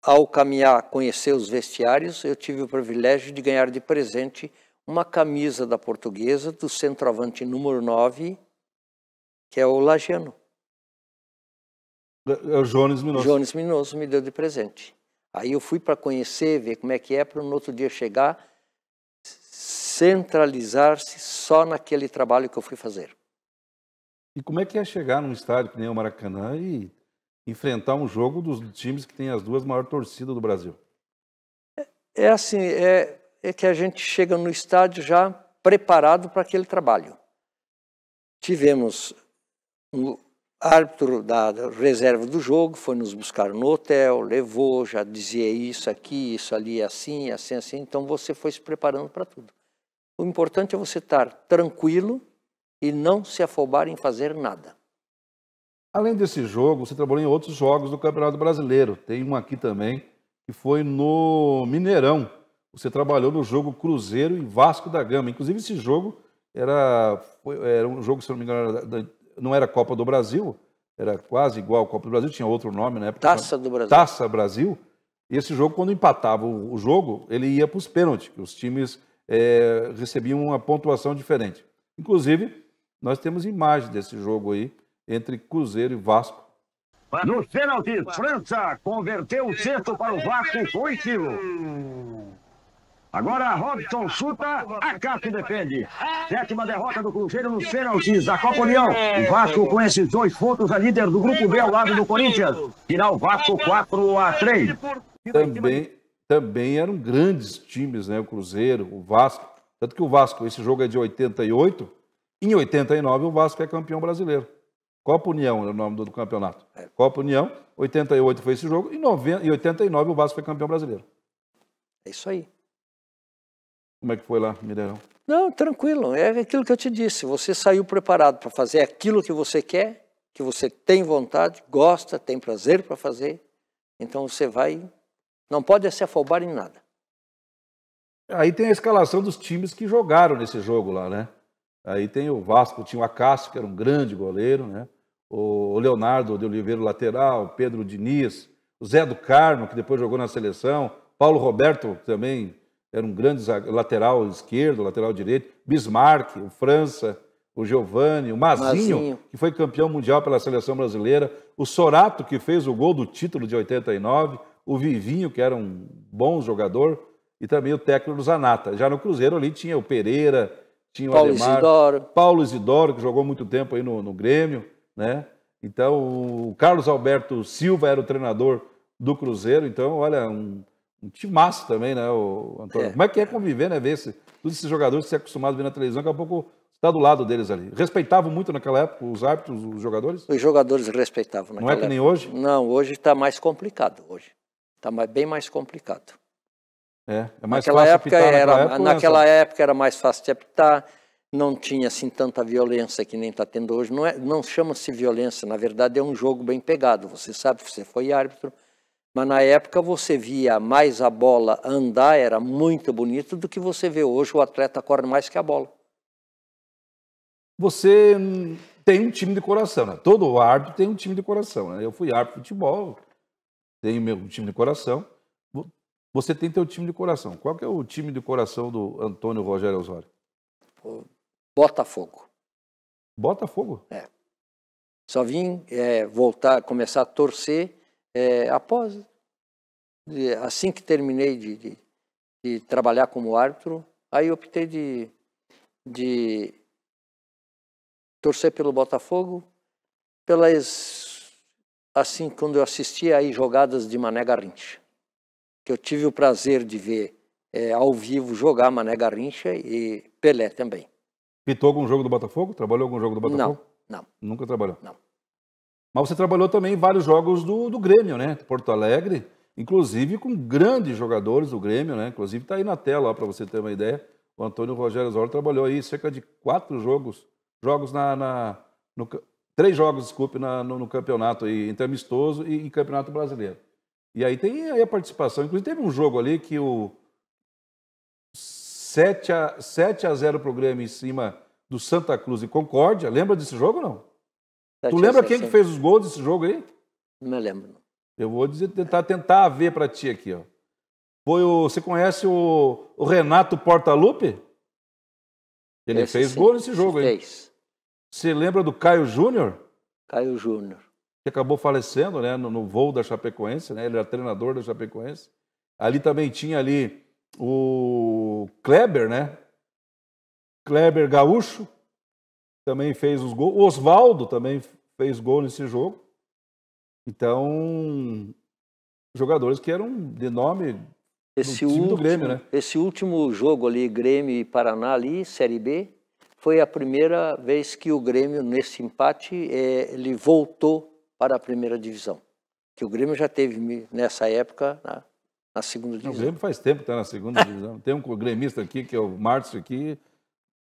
[SPEAKER 2] ao caminhar, conhecer os vestiários, eu tive o privilégio de ganhar de presente uma camisa da Portuguesa, do centroavante número 9, que é o Lagiano.
[SPEAKER 1] É o Jones Minoso.
[SPEAKER 2] Jones Minoso me deu de presente. Aí eu fui para conhecer, ver como é que é, para no outro dia chegar, centralizar-se só naquele trabalho que eu fui fazer.
[SPEAKER 1] E como é que é chegar num estádio que nem o Maracanã e enfrentar um jogo dos times que tem as duas maiores torcidas do Brasil?
[SPEAKER 2] É assim, é que a gente chega no estádio já preparado para aquele trabalho. Tivemos árbitro da reserva do jogo foi nos buscar no hotel, levou, já dizia isso aqui, isso ali, assim, assim, assim. Então você foi se preparando para tudo. O importante é você estar tranquilo e não se afobar em fazer nada.
[SPEAKER 1] Além desse jogo, você trabalhou em outros jogos do Campeonato Brasileiro. Tem um aqui também, que foi no Mineirão. Você trabalhou no jogo Cruzeiro e Vasco da Gama. Inclusive, esse jogo era um jogo, se não me engano, não era Copa do Brasil, era quase igual à Copa do Brasil, tinha outro nome na época.
[SPEAKER 2] Taça do Brasil.
[SPEAKER 1] Taça Brasil. E esse jogo, quando empatava o jogo, ele ia para os pênaltis, que os times recebiam uma pontuação diferente. Inclusive, nós temos imagem desse jogo aí, entre Cruzeiro e Vasco.
[SPEAKER 8] Nos pênaltis, França converteu o sexto para o Vasco com estilo. Agora Robson chuta, a Cássio defende. 7ª derrota do Cruzeiro nos pênaltis da Copa União. O Vasco com esses 2 pontos é líder do grupo B ao lado do Corinthians. Final Vasco 4-3.
[SPEAKER 1] Também eram grandes times, né? O Cruzeiro, o Vasco. Tanto que o Vasco, esse jogo é de 88. Em 89 o Vasco é campeão brasileiro. Copa União é o nome do campeonato. Copa União, 88 foi esse jogo. Em 89 o Vasco foi campeão brasileiro.
[SPEAKER 2] É isso aí.
[SPEAKER 1] Como é que foi lá, Mineirão?
[SPEAKER 2] Não, tranquilo. É aquilo que eu te disse. Você saiu preparado para fazer aquilo que você quer, que você tem vontade, gosta, tem prazer para fazer. Então você vai... Não pode se afobar em nada.
[SPEAKER 1] Aí tem a escalação dos times que jogaram nesse jogo lá, né? Aí tem o Vasco, tinha o Acácio, que era um grande goleiro, né? O Leonardo de Oliveira, lateral, Pedro Diniz, o Zé do Carmo, que depois jogou na seleção, Paulo Roberto também era um grande lateral esquerdo, lateral direito, Bismarck, o França, o Giovani, o Mazinho, que foi campeão mundial pela seleção brasileira, o Sorato, que fez o gol do título de 89, o Vivinho, que era um bom jogador, e também o técnico do Zanata. Já no Cruzeiro ali tinha o Pereira, tinha o Ademar, Paulo Isidoro, que jogou muito tempo aí no Grêmio, né? Então, o Carlos Alberto Silva era o treinador do Cruzeiro. Então, olha, um timaço também, né, o Antônio? Como é que é conviver, né? Ver todos esses jogadores que você é acostumado a ver na televisão, daqui a pouco está do lado deles ali. Respeitavam muito naquela época os árbitros, os jogadores?
[SPEAKER 2] Os jogadores respeitavam naquela época.
[SPEAKER 1] Não é que nem hoje?
[SPEAKER 2] Não, hoje está mais complicado. Hoje está bem mais complicado.
[SPEAKER 1] É mais fácil apitar
[SPEAKER 2] naquela época era mais fácil de apitar, não tinha assim tanta violência que nem está tendo hoje. Não chama-se violência, na verdade é um jogo bem pegado. Você sabe, você foi árbitro, mas na época você via mais a bola andar, era muito bonito, do que você vê hoje, o atleta corre mais que a bola.
[SPEAKER 1] Você tem um time de coração, né? Todo árbitro tem um time de coração, né? Eu fui árbitro de futebol, tenho meu time de coração. Você tem teu time de coração. Qual que é o time de coração do Antônio Rogério Osório?
[SPEAKER 2] Botafogo.
[SPEAKER 1] Botafogo?
[SPEAKER 2] É. Só vim voltar, começar a torcer após, assim que terminei de trabalhar como árbitro, aí optei de torcer pelo Botafogo, assim, quando eu assistia aí jogadas de Mané Garrincha, que eu tive o prazer de ver ao vivo jogar Mané Garrincha e Pelé também.
[SPEAKER 1] Pitou algum jogo do Botafogo? Trabalhou algum jogo do Botafogo?
[SPEAKER 2] Não.
[SPEAKER 1] Nunca trabalhou?
[SPEAKER 2] Não.
[SPEAKER 1] Mas você trabalhou também em vários jogos do Grêmio, né? Porto Alegre, inclusive com grandes jogadores do Grêmio, né? Inclusive está aí na tela, para você ter uma ideia. O Antônio Rogério Osório trabalhou aí cerca de 4 jogos. 3 jogos, desculpe, no campeonato aí, entre amistoso e campeonato brasileiro. E aí tem aí a participação. Inclusive teve um jogo ali que o 7-0 pro Grêmio em cima do Santa Cruz e Concórdia. Lembra desse jogo ou não? Tu lembra quem que fez os gols desse jogo aí?
[SPEAKER 2] Não me lembro.
[SPEAKER 1] Eu vou tentar ver para ti aqui, ó. Você conhece o Renato Portaluppi? Ele fez gol nesse jogo aí. Você lembra do Caio Júnior?
[SPEAKER 2] Caio Júnior.
[SPEAKER 1] Que acabou falecendo, né, no voo da Chapecoense, né? Ele era treinador da Chapecoense. Ali também tinha ali o Kleber, né? Kleber Gaúcho também fez os gols. O Oswaldo também fez gol nesse jogo. Então, jogadores que eram de nome do time do Grêmio, né?
[SPEAKER 2] Esse último jogo ali, Grêmio e Paraná ali, Série B, foi a primeira vez que o Grêmio, nesse empate, ele voltou para a primeira divisão. Que o Grêmio já teve, nessa época, na segunda divisão.
[SPEAKER 1] O Grêmio faz tempo que está na segunda divisão. Tem um gremista aqui, que é o Márcio aqui.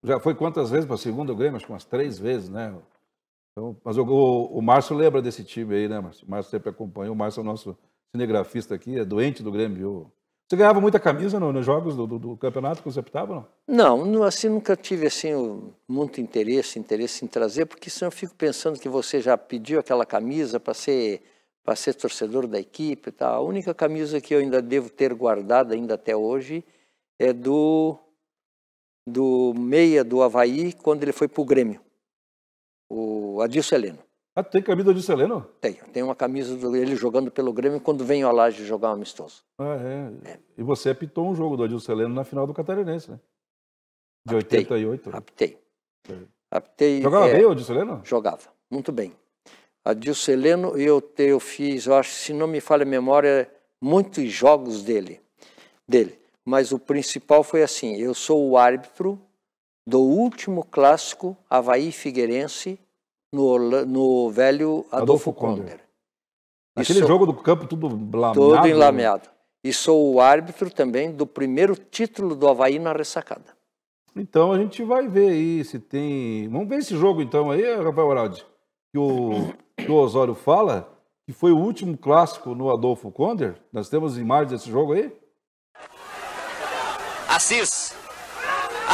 [SPEAKER 1] Já foi quantas vezes para a segunda o Grêmio? Acho que umas 3 vezes, né? Então, mas o Márcio lembra desse time aí, né, Márcio? O Márcio sempre acompanha. O Márcio é o nosso cinegrafista aqui, é doente do Grêmio, viu? Você ganhava muita camisa nos jogos do campeonato que você apitava, não?
[SPEAKER 2] Não, assim, nunca tive assim, muito interesse em trazer, porque senão eu fico pensando que você já pediu aquela camisa para ser torcedor da equipe e tal. A única camisa que eu ainda devo ter guardada ainda até hoje é do meia do Avaí, quando ele foi para o Grêmio, o Adilson Heleno.
[SPEAKER 1] Ah, tem camisa do Adilson Heleno?
[SPEAKER 2] Tem uma camisa dele jogando pelo Grêmio quando vem ao Laje jogar um amistoso.
[SPEAKER 1] E você apitou um jogo do Adilson Heleno na final do Catarinense, né? De
[SPEAKER 2] Apitei,
[SPEAKER 1] 88.
[SPEAKER 2] Apitei.
[SPEAKER 1] Jogava bem o Adilson Heleno?
[SPEAKER 2] Jogava, muito bem. Adilson Heleno, eu fiz, eu acho, se não me falha a memória, muitos jogos dele. Mas o principal foi assim, eu sou o árbitro do último clássico Avaí Figueirense no velho Adolfo Konder.
[SPEAKER 1] Aquele jogo do campo tudo lameado?
[SPEAKER 2] Todo enlameado. E sou o árbitro também do primeiro título do Avaí na ressacada.
[SPEAKER 1] Então a gente vai ver aí se tem... Vamos ver esse jogo então aí, Rafael Araldi, que o Osório fala, que foi o último clássico no Adolfo Konder. Nós temos imagens desse jogo aí?
[SPEAKER 9] Assis.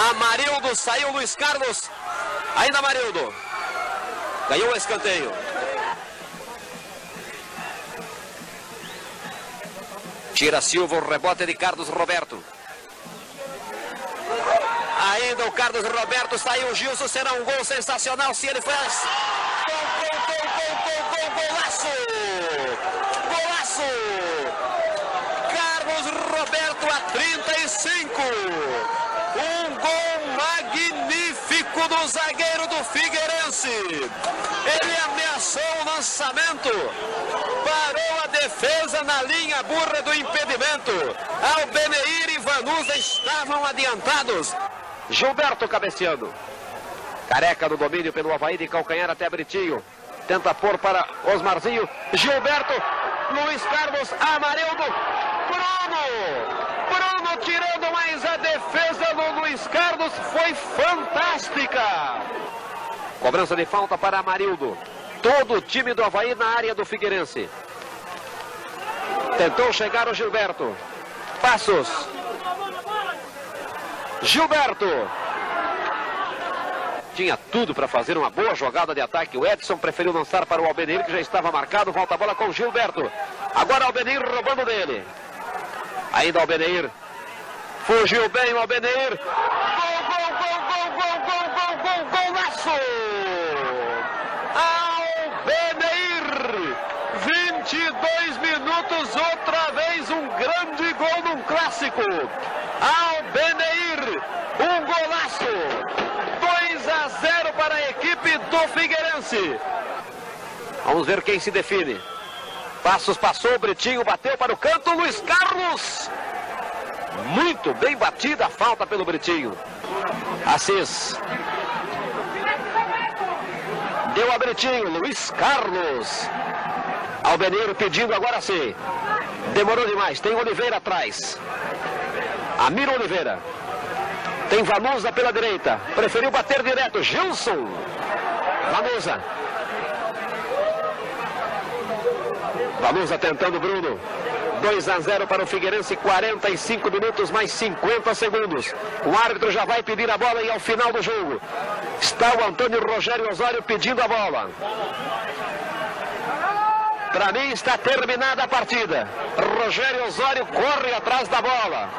[SPEAKER 9] Amarildo, saiu Luiz Carlos. Ainda Amarildo. Ganhou o escanteio. Tira Silva, o rebote de Carlos Roberto. Ainda o Carlos Roberto, saiu o Gilson, será um gol sensacional se ele faz. Golaço! Golaço! Carlos Roberto a 35. Um gol magnífico do zagueiro do Figueirense. Ele ameaçou o lançamento, parou a defesa na linha burra do impedimento. Albeneir e Vanusa estavam adiantados. Gilberto cabeceando. Careca no domínio pelo Avaí, de calcanhar até Britinho. Tenta pôr para Osmarzinho. Gilberto, Luiz Carlos, Amarildo, Bruno tirando, mais a defesa do Luiz Carlos foi fantástica. Cobrança de falta para Amarildo. Todo o time do Avaí na área do Figueirense. Tentou chegar o Gilberto. Passos. Gilberto. Tinha tudo para fazer uma boa jogada de ataque. O Edson preferiu lançar para o Albeneir, que já estava marcado. Volta a bola com o Gilberto. Agora Albeneir roubando dele. Ainda Albeneir. Fugiu bem o Albeneir. Golaço! Albeneir! 22 minutos, outra vez um grande gol num clássico. Albeneir, um golaço. 2-0 para a equipe do Figueirense. Vamos ver quem se define. Passos passou, Britinho bateu para o canto, Luiz Carlos. Muito bem batida a falta pelo Britinho. Assis. Deu a Britinho, Luiz Carlos. Albeneiro pedindo agora sim. Demorou demais, tem Oliveira atrás. Amiro Oliveira. Tem Vanusa pela direita. Preferiu bater direto. Gilson. Vanusa. Vanusa tentando Bruno. 2-0 para o Figueirense, 45 minutos mais 50 segundos. O árbitro já vai pedir a bola e ao final do jogo está o Antônio Rogério Osório pedindo a bola. Para mim está terminada a partida. Rogério Osório corre atrás da bola.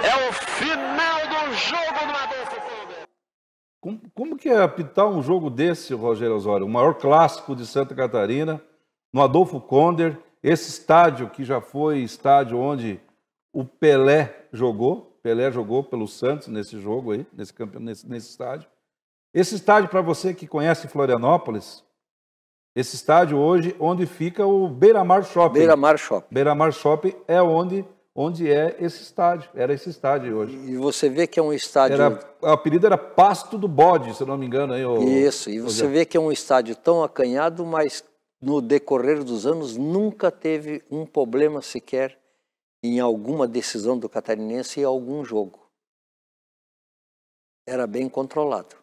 [SPEAKER 9] É o final do jogo no Adolfo Konder.
[SPEAKER 1] Como que é apitar um jogo desse, Rogério Osório? O maior clássico de Santa Catarina, no Adolfo Konder. Esse estádio que já foi estádio onde o Pelé jogou pelo Santos nesse jogo aí, nesse estádio. Esse estádio, para você que conhece Florianópolis, esse estádio hoje, onde fica o Beira-Mar Shopping.
[SPEAKER 2] Beira-Mar Shopping.
[SPEAKER 1] Beira-Mar Shopping é onde onde é esse estádio. Era esse estádio hoje.
[SPEAKER 2] E você vê que é um estádio...
[SPEAKER 1] O apelido era Pasto do Bode, se eu não me engano. Aí,
[SPEAKER 2] Isso, e você vê que é um estádio tão acanhado, mas no decorrer dos anos nunca teve um problema sequer em alguma decisão do Catarinense em algum jogo. Era bem controlado.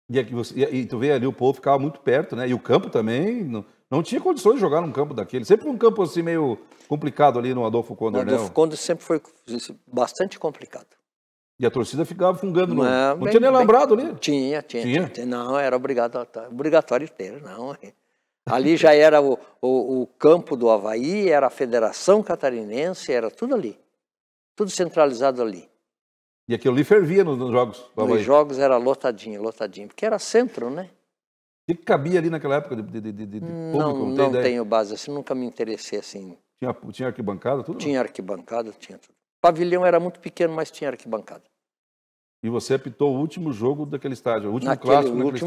[SPEAKER 1] E tu vê ali, o povo ficava muito perto, né? E o campo também não tinha condições de jogar num campo daquele. Sempre um campo assim meio complicado ali no Adolfo Condor, né?
[SPEAKER 2] O Adolfo Condor sempre foi bastante complicado.
[SPEAKER 1] E a torcida ficava fungando. Não tinha nem lembrado ali?
[SPEAKER 2] Tinha. Não, era obrigatório ter, não. Ali já era o campo do Avaí, era a Federação Catarinense, era tudo ali. Tudo centralizado ali.
[SPEAKER 1] E aquilo ali fervia nos jogos do Avaí?
[SPEAKER 2] Nos jogos era lotadinho, porque era centro, né?
[SPEAKER 1] O que cabia ali naquela época de público?
[SPEAKER 2] Não tenho base, assim, nunca me interessei assim.
[SPEAKER 1] Tinha arquibancada, tudo?
[SPEAKER 2] Tinha arquibancada, tinha tudo. O pavilhão era muito pequeno, mas tinha arquibancada.
[SPEAKER 1] E você apitou o último jogo daquele estádio, o último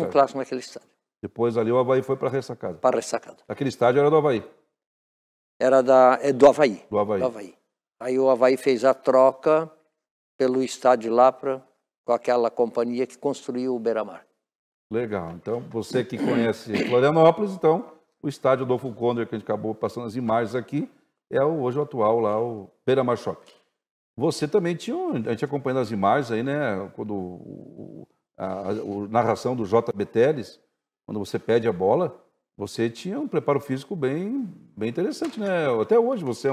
[SPEAKER 1] clássico
[SPEAKER 2] naquele estádio.
[SPEAKER 1] Depois ali o Avaí foi para a ressacada.
[SPEAKER 2] Para a ressacada.
[SPEAKER 1] Aquele estádio era do Avaí?
[SPEAKER 2] Era do Avaí.
[SPEAKER 1] Do Avaí.
[SPEAKER 2] Do Avaí. Aí o Avaí fez a troca pelo estádio Lapra com aquela companhia que construiu o Beira-Mar.
[SPEAKER 1] Legal. Então, você que conhece Florianópolis, então, o estádio Adolfo Condor, que a gente acabou passando as imagens aqui, é hoje o atual lá, o Beira-Mar Shopping. Você também tinha, a gente acompanhando as imagens aí, né, quando a narração do JB Teles, quando você pede a bola, você tinha um preparo físico bem interessante, né? Até hoje você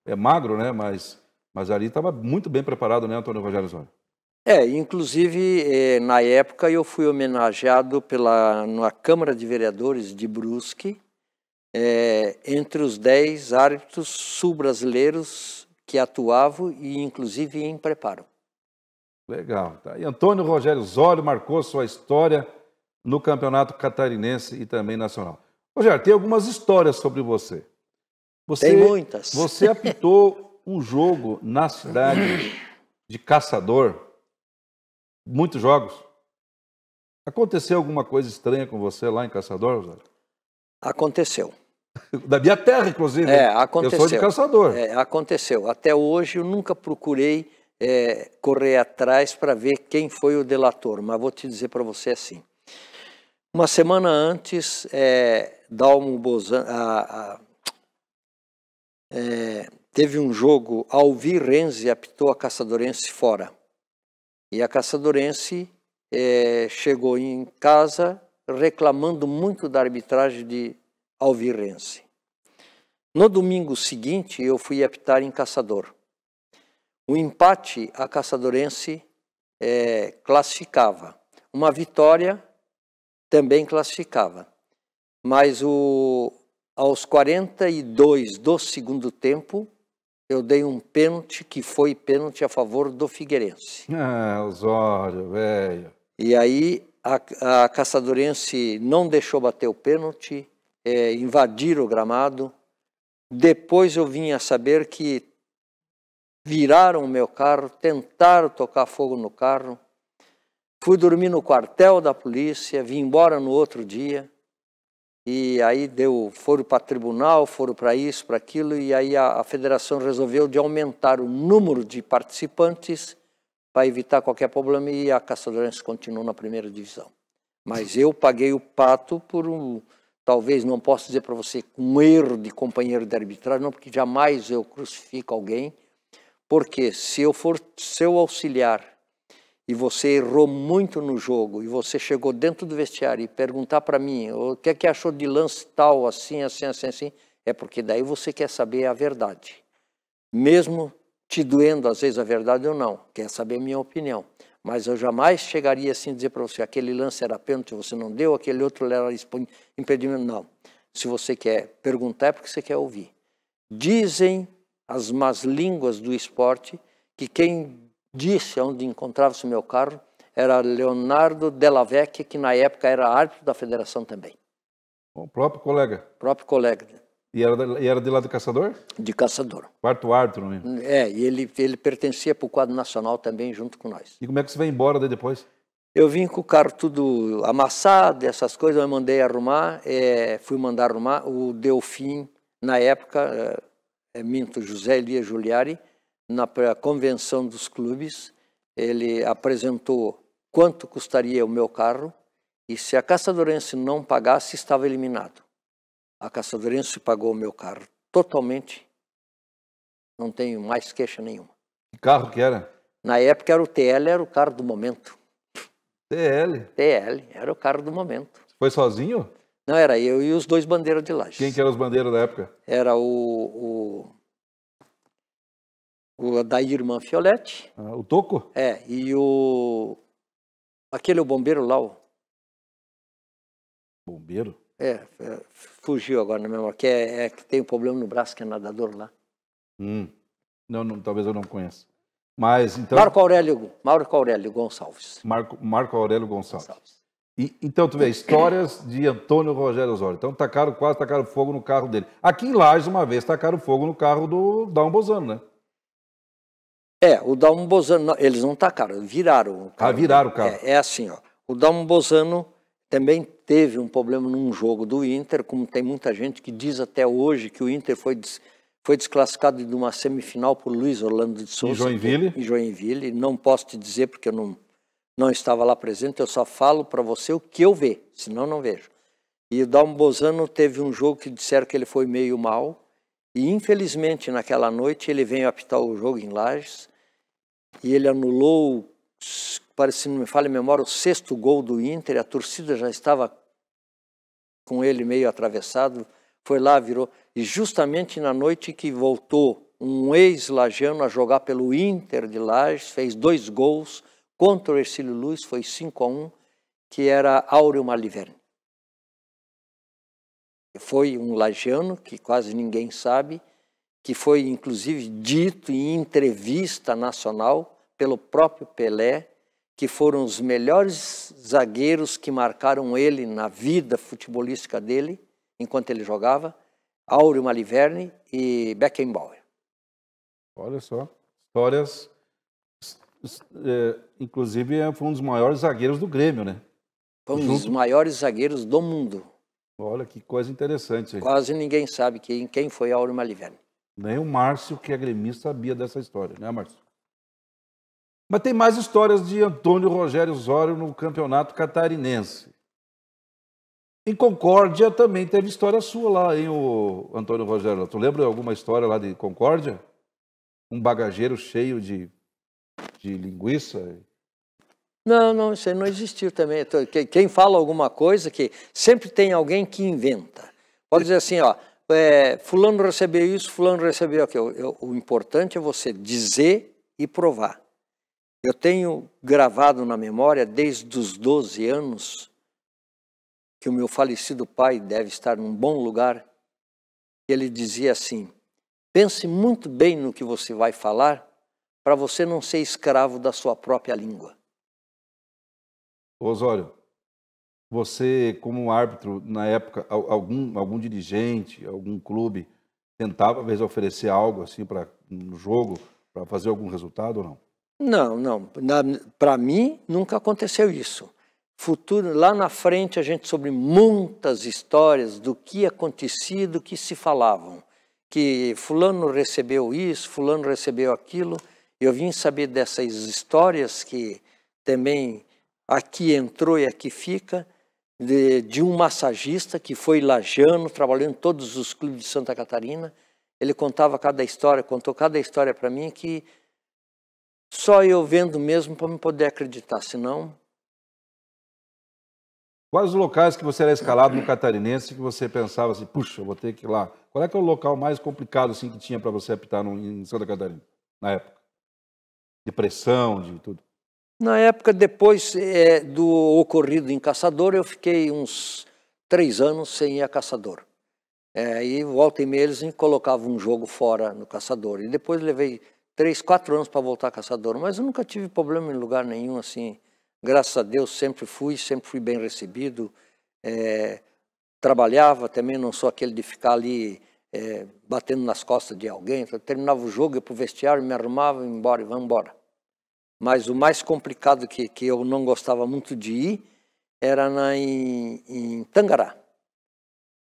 [SPEAKER 1] é magro, né, mas ali estava muito bem preparado, né, Antônio Rogério Osório?
[SPEAKER 2] Inclusive, na época eu fui homenageado na Câmara de Vereadores de Brusque, entre os 10 árbitros sul-brasileiros que atuavam e inclusive em preparo.
[SPEAKER 1] Legal. Tá. E Antônio Rogério Osório marcou sua história no Campeonato Catarinense e também nacional. Rogério, tem algumas histórias sobre você.
[SPEAKER 2] Tem muitas.
[SPEAKER 1] Você apitou um jogo na cidade de Caçador, muitos jogos. Aconteceu alguma coisa estranha com você lá em Caçador, Rogério?
[SPEAKER 2] Aconteceu.
[SPEAKER 1] Da minha terra, inclusive.
[SPEAKER 2] Aconteceu.
[SPEAKER 1] Eu sou de Caçador.
[SPEAKER 2] Aconteceu. Até hoje eu nunca procurei correr atrás para ver quem foi o delator, mas vou te dizer para você assim. Uma semana antes, Dalmo Bozan, teve um jogo, Alvi Renzi apitou a Caçadorense fora. E a Caçadorense chegou em casa reclamando muito da arbitragem de Alvi Renzi. No domingo seguinte, eu fui apitar em Caçador. O empate, a Caçadorense classificava. Uma vitória também classificava. Mas aos 42 do segundo tempo, eu dei um pênalti que foi pênalti a favor do Figueirense.
[SPEAKER 1] Osório, velho.
[SPEAKER 2] E aí a Caçadorense não deixou bater o pênalti, invadiram o gramado. Depois eu vim a saber que viraram o meu carro, tentaram tocar fogo no carro. Fui dormir no quartel da polícia, vim embora no outro dia. E aí foram para tribunal, foram para isso, para aquilo, e aí a federação resolveu de aumentar o número de participantes para evitar qualquer problema, e a Caçadorense continuou na primeira divisão. Mas eu paguei o pato por talvez, não posso dizer para você, um erro de companheiro de arbitragem, não, porque jamais eu crucifico alguém, porque se eu for seu auxiliar e você errou muito no jogo, e você chegou dentro do vestiário e perguntar para mim o que é que achou de lance tal, assim, é porque daí você quer saber a verdade. Mesmo te doendo às vezes a verdade ou não, quer saber a minha opinião. Mas eu jamais chegaria assim a dizer para você, aquele lance era pênalti, você não deu, aquele outro era impedimento, não. Se você quer perguntar é porque você quer ouvir. Dizem as más línguas do esporte que quem disse onde encontrava-se o meu carro era Leonardo Della Vecchia, que na época era árbitro da federação também.
[SPEAKER 1] O próprio colega?
[SPEAKER 2] Próprio colega.
[SPEAKER 1] E era de lá de Caçador?
[SPEAKER 2] De Caçador.
[SPEAKER 1] Quarto árbitro mesmo?
[SPEAKER 2] E ele pertencia para o quadro nacional também, junto com nós.
[SPEAKER 1] E como é que você vai embora daí depois?
[SPEAKER 2] Eu vim com o carro tudo amassado, essas coisas, eu mandei arrumar, fui mandar arrumar. O Delfim, na época, José Elias Giuliari, na convenção dos clubes, ele apresentou quanto custaria o meu carro e se a Caçadorense não pagasse, estava eliminado. A Caçadorense pagou o meu carro totalmente, não tenho mais queixa nenhuma.
[SPEAKER 1] Que carro que era?
[SPEAKER 2] Na época era o TL, era o carro do momento.
[SPEAKER 1] TL?
[SPEAKER 2] TL, era o carro do momento.
[SPEAKER 1] Foi sozinho?
[SPEAKER 2] Não, era eu e os 2 bandeiras de Lages.
[SPEAKER 1] Quem que eram os bandeiras da época?
[SPEAKER 2] Era o Adair Manfioletti.
[SPEAKER 1] O Toco?
[SPEAKER 2] E aquele bombeiro lá.
[SPEAKER 1] Bombeiro?
[SPEAKER 2] Fugiu agora na memória, que tem um problema no braço, que é nadador lá.
[SPEAKER 1] Não, talvez eu não conheça. Mas, então...
[SPEAKER 2] Marco Aurélio Gonçalves.
[SPEAKER 1] Marco Aurélio Gonçalves. Então, tu vê, histórias de Antônio Rogério Osório. Então, quase tacaram fogo no carro dele. Aqui em Lages, uma vez, tacaram fogo no carro do Dalmo Bozano, né?
[SPEAKER 2] O Dalmo Bozano, eles não tacaram, viraram o carro.
[SPEAKER 1] Viraram o carro.
[SPEAKER 2] É assim, ó. O Dalmo Bozano também teve um problema num jogo do Inter, como tem muita gente que diz até hoje que o Inter foi desclassificado de uma semifinal por Luiz Orlando de Souza.
[SPEAKER 1] Em
[SPEAKER 2] Joinville. Não posso te dizer porque eu não estava lá presente, eu só falo para você o que eu vejo, senão não vejo. E o Dalmo Bozano teve um jogo que disseram que ele foi meio mal, e infelizmente naquela noite ele veio apitar o jogo em Lages, e ele anulou, parece que não me falha a memória, o 6º gol do Inter, a torcida já estava com ele meio atravessado, foi lá, virou, e justamente na noite que voltou um ex-lagiano a jogar pelo Inter de Lages, fez 2 gols, contra o Hercílio Luz, foi 5-1, que era Áureo Maliverne. Foi um lagiano, que quase ninguém sabe, que foi inclusive dito em entrevista nacional pelo próprio Pelé, que foram os melhores zagueiros que marcaram ele na vida futebolística dele, enquanto ele jogava, Áureo Maliverne e Beckenbauer.
[SPEAKER 1] Olha só, histórias... inclusive foi um dos maiores zagueiros do Grêmio, né?
[SPEAKER 2] Foi um dos maiores zagueiros do mundo.
[SPEAKER 1] Olha que coisa interessante. Aí.
[SPEAKER 2] Quase ninguém sabe quem foi Áureo Maliverne.
[SPEAKER 1] Nem o Márcio, que é gremista, sabia dessa história, né, Márcio? Mas tem mais histórias de Antônio Rogério Osório no campeonato catarinense. Em Concórdia também teve história sua lá, hein, o Antônio Rogério? Tu lembra de alguma história lá de Concórdia? Um bagageiro cheio de linguiça?
[SPEAKER 2] Não, isso aí não existiu também. Quem fala alguma coisa, que sempre tem alguém que inventa. Pode dizer assim, ó, fulano recebeu isso, fulano recebeu aquilo. O importante é você dizer e provar. Eu tenho gravado na memória, desde os 12 anos, que o meu falecido pai deve estar num bom lugar, ele dizia assim, pense muito bem no que você vai falar, para você não ser escravo da sua própria língua.
[SPEAKER 1] Osório, você como árbitro, na época, algum dirigente, algum clube, tentava, às vezes, oferecer algo assim no jogo, para fazer algum resultado ou não?
[SPEAKER 2] Não. Para mim, nunca aconteceu isso. Lá na frente, a gente soube muitas histórias do que acontecia, do que se falavam. Que fulano recebeu isso, fulano recebeu aquilo. Eu vim saber dessas histórias que também aqui entrou e aqui fica, de um massagista que foi lagiano, trabalhando em todos os clubes de Santa Catarina. Ele contou cada história para mim, que só eu vendo mesmo para me poder acreditar, senão...
[SPEAKER 1] Quais os locais que você era escalado no Catarinense que você pensava assim, puxa, eu vou ter que ir lá? Qual é que é o local mais complicado assim, que tinha para você apitar em Santa Catarina, na época? De pressão, de tudo?
[SPEAKER 2] Na época, depois do ocorrido em Caçador, eu fiquei uns 3 anos sem ir a Caçador. E volta e meia eles me colocavam um jogo fora no Caçador. E depois levei 3, 4 anos para voltar a Caçador. Mas eu nunca tive problema em lugar nenhum, assim. Graças a Deus, sempre fui bem recebido. Trabalhava também, não sou aquele de ficar ali batendo nas costas de alguém. Eu terminava o jogo, ia para o vestiário, me arrumava, ia embora e vamos embora. Mas o mais complicado que eu não gostava muito de ir era em Tangará.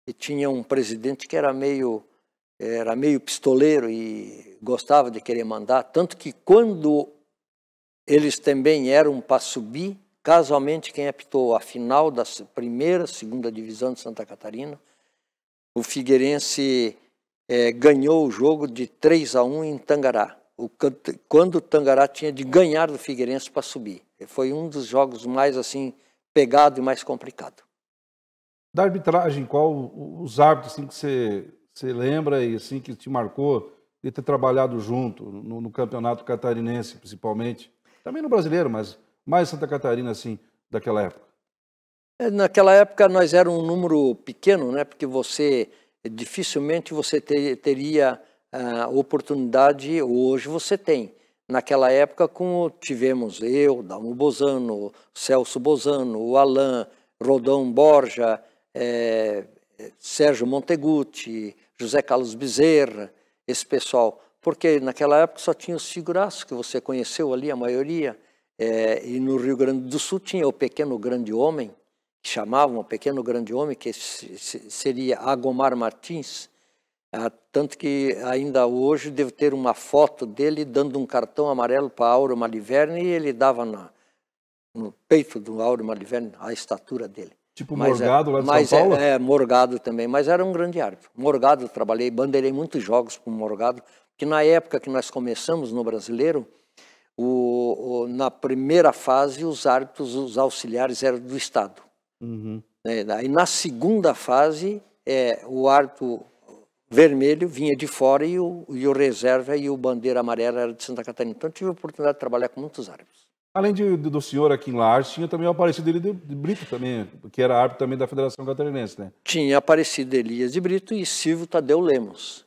[SPEAKER 2] E tinha um presidente que era meio era meio pistoleiro e gostava de querer mandar, tanto que quando eles também eram para subir, casualmente quem apitou a final da primeira, segunda divisão de Santa Catarina, o Figueirense ganhou o jogo de 3-1 em Tangará, quando o Tangará tinha de ganhar do Figueirense para subir. Foi um dos jogos mais assim pegado e mais complicado.
[SPEAKER 1] Da arbitragem, qual os árbitros assim, que você lembra e assim que te marcou de ter trabalhado junto no campeonato catarinense, principalmente? Também no brasileiro, mas mais Santa Catarina, assim, daquela época.
[SPEAKER 2] Naquela época nós era um número pequeno, né? Porque dificilmente você teria oportunidade, hoje você tem. Naquela época, como tivemos eu, Dalmo Bozano, Celso Bozano, o Alain, Rodão Borja, Sérgio Monteguti, José Carlos Bezerra, esse pessoal. Porque naquela época só tinha os figuraços que você conheceu ali, a maioria. E no Rio Grande do Sul tinha o Pequeno Grande Homem, que chamavam o Pequeno Grande Homem, que seria Agomar Martins. Tanto que ainda hoje devo ter uma foto dele dando um cartão amarelo para Áureo Maliverne e ele dava no peito do Áureo Maliverne a estatura dele.
[SPEAKER 1] Tipo Morgado lá de São Paulo?
[SPEAKER 2] Morgado também, mas era um grande árbitro. Morgado, trabalhei, bandeirei muitos jogos com Morgado, que na época que nós começamos no Brasileiro, na primeira fase os árbitros, os auxiliares eram do Estado.
[SPEAKER 1] Uhum.
[SPEAKER 2] Aí na segunda fase, o árbitro vermelho vinha de fora e o reserva e o bandeira amarela era de Santa Catarina. Então tive a oportunidade de trabalhar com muitos árbitros.
[SPEAKER 1] Além do senhor aqui em Lages, tinha também o Aparecido Elias de Brito também, que era árbitro também da Federação Catarinense, né?
[SPEAKER 2] Tinha Aparecido Elias de Brito e Silvio Tadeu Lemos,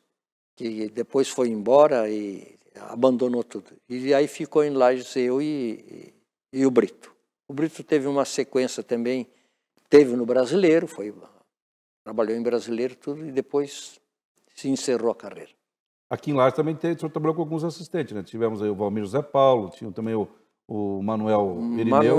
[SPEAKER 2] que depois foi embora e abandonou tudo. E aí ficou em Lages eu e o Brito. O Brito teve uma sequência também, teve no Brasileiro, trabalhou em Brasileiro tudo e depois se encerrou a carreira.
[SPEAKER 1] Aqui em Lages também o senhor trabalhou com alguns assistentes, né? Tivemos aí o Valmir José Paulo, tinha também o Manuel Irineu.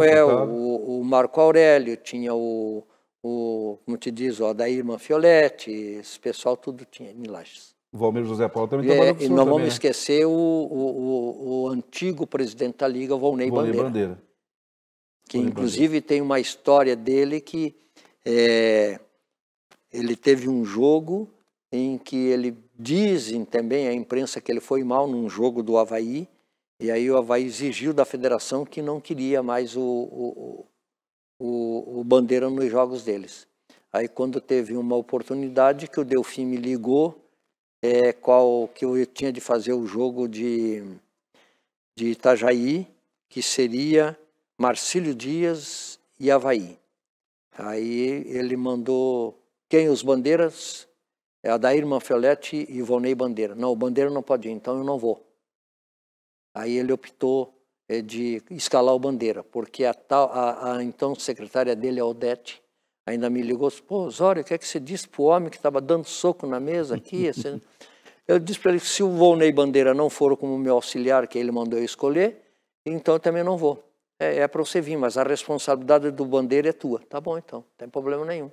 [SPEAKER 2] O Marco Aurélio, tinha como te diz, o Adair Manfioletti, esse pessoal tudo tinha em Lages.
[SPEAKER 1] O Valmir José Paulo também trabalhou com o senhor.
[SPEAKER 2] E não vamos
[SPEAKER 1] também,
[SPEAKER 2] esquecer o antigo presidente da Liga, Volney Bandeira. Que inclusive tem uma história dele que ele teve um jogo em que dizem também a imprensa que ele foi mal num jogo do Avaí, e aí o Avaí exigiu da federação que não queria mais o Bandeira nos jogos deles. Aí quando teve uma oportunidade que o Delfim me ligou, que eu tinha de fazer o jogo de Itajaí, que seria Marcílio Dias e Avaí. Aí ele mandou os bandeiras? Adair Manfioletti e Volney Bandeira. Não, o Bandeira não pode ir, então eu não vou. Aí ele optou de escalar o Bandeira, porque a então secretária dele, a Odete, ainda me ligou, pô, Osório, o que é que você disse para o homem que estava dando soco na mesa aqui? Eu disse para ele que se o Volney Bandeira não for como meu auxiliar, que ele mandou eu escolher, então eu também não vou. É para você vir, mas a responsabilidade do Bandeira é tua. Tá bom, então, não tem problema nenhum.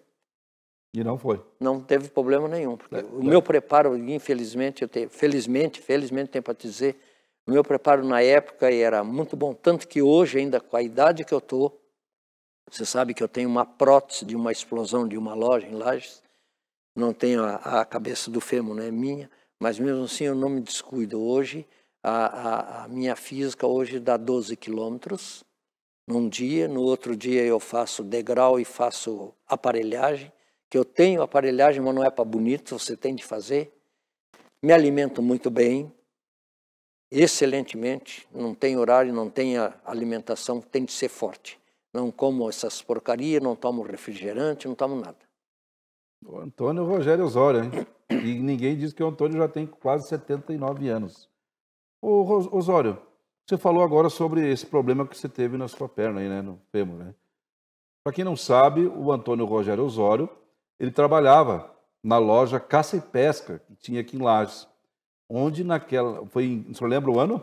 [SPEAKER 1] E não foi?
[SPEAKER 2] Não teve problema nenhum. Porque o meu preparo, infelizmente, felizmente tenho para te dizer, o meu preparo na época era muito bom, tanto que hoje, ainda com a idade que eu estou, você sabe que eu tenho uma prótese de uma explosão de uma loja em Lages, não tenho a cabeça do fêmur, não é minha, mas mesmo assim eu não me descuido. Hoje, a minha física hoje dá 12 quilômetros num dia, no outro dia eu faço degrau e faço aparelhagem, que eu tenho aparelhagem, mas não é para bonito, você tem de fazer. Me alimento muito bem, excelentemente, não tem horário, não tem alimentação, tem de ser forte. Não como essas porcarias, não tomo refrigerante, não tomo nada.
[SPEAKER 1] O Antônio Rogério Osório, hein? E ninguém diz que o Antônio já tem quase 79 anos. Ô, Osório, você falou agora sobre esse problema que você teve na sua perna aí, né? No fêmur, né? Para quem não sabe, o Antônio Rogério Osório, ele trabalhava na loja Caça e Pesca, que tinha aqui em Lages. Onde o senhor lembra o ano?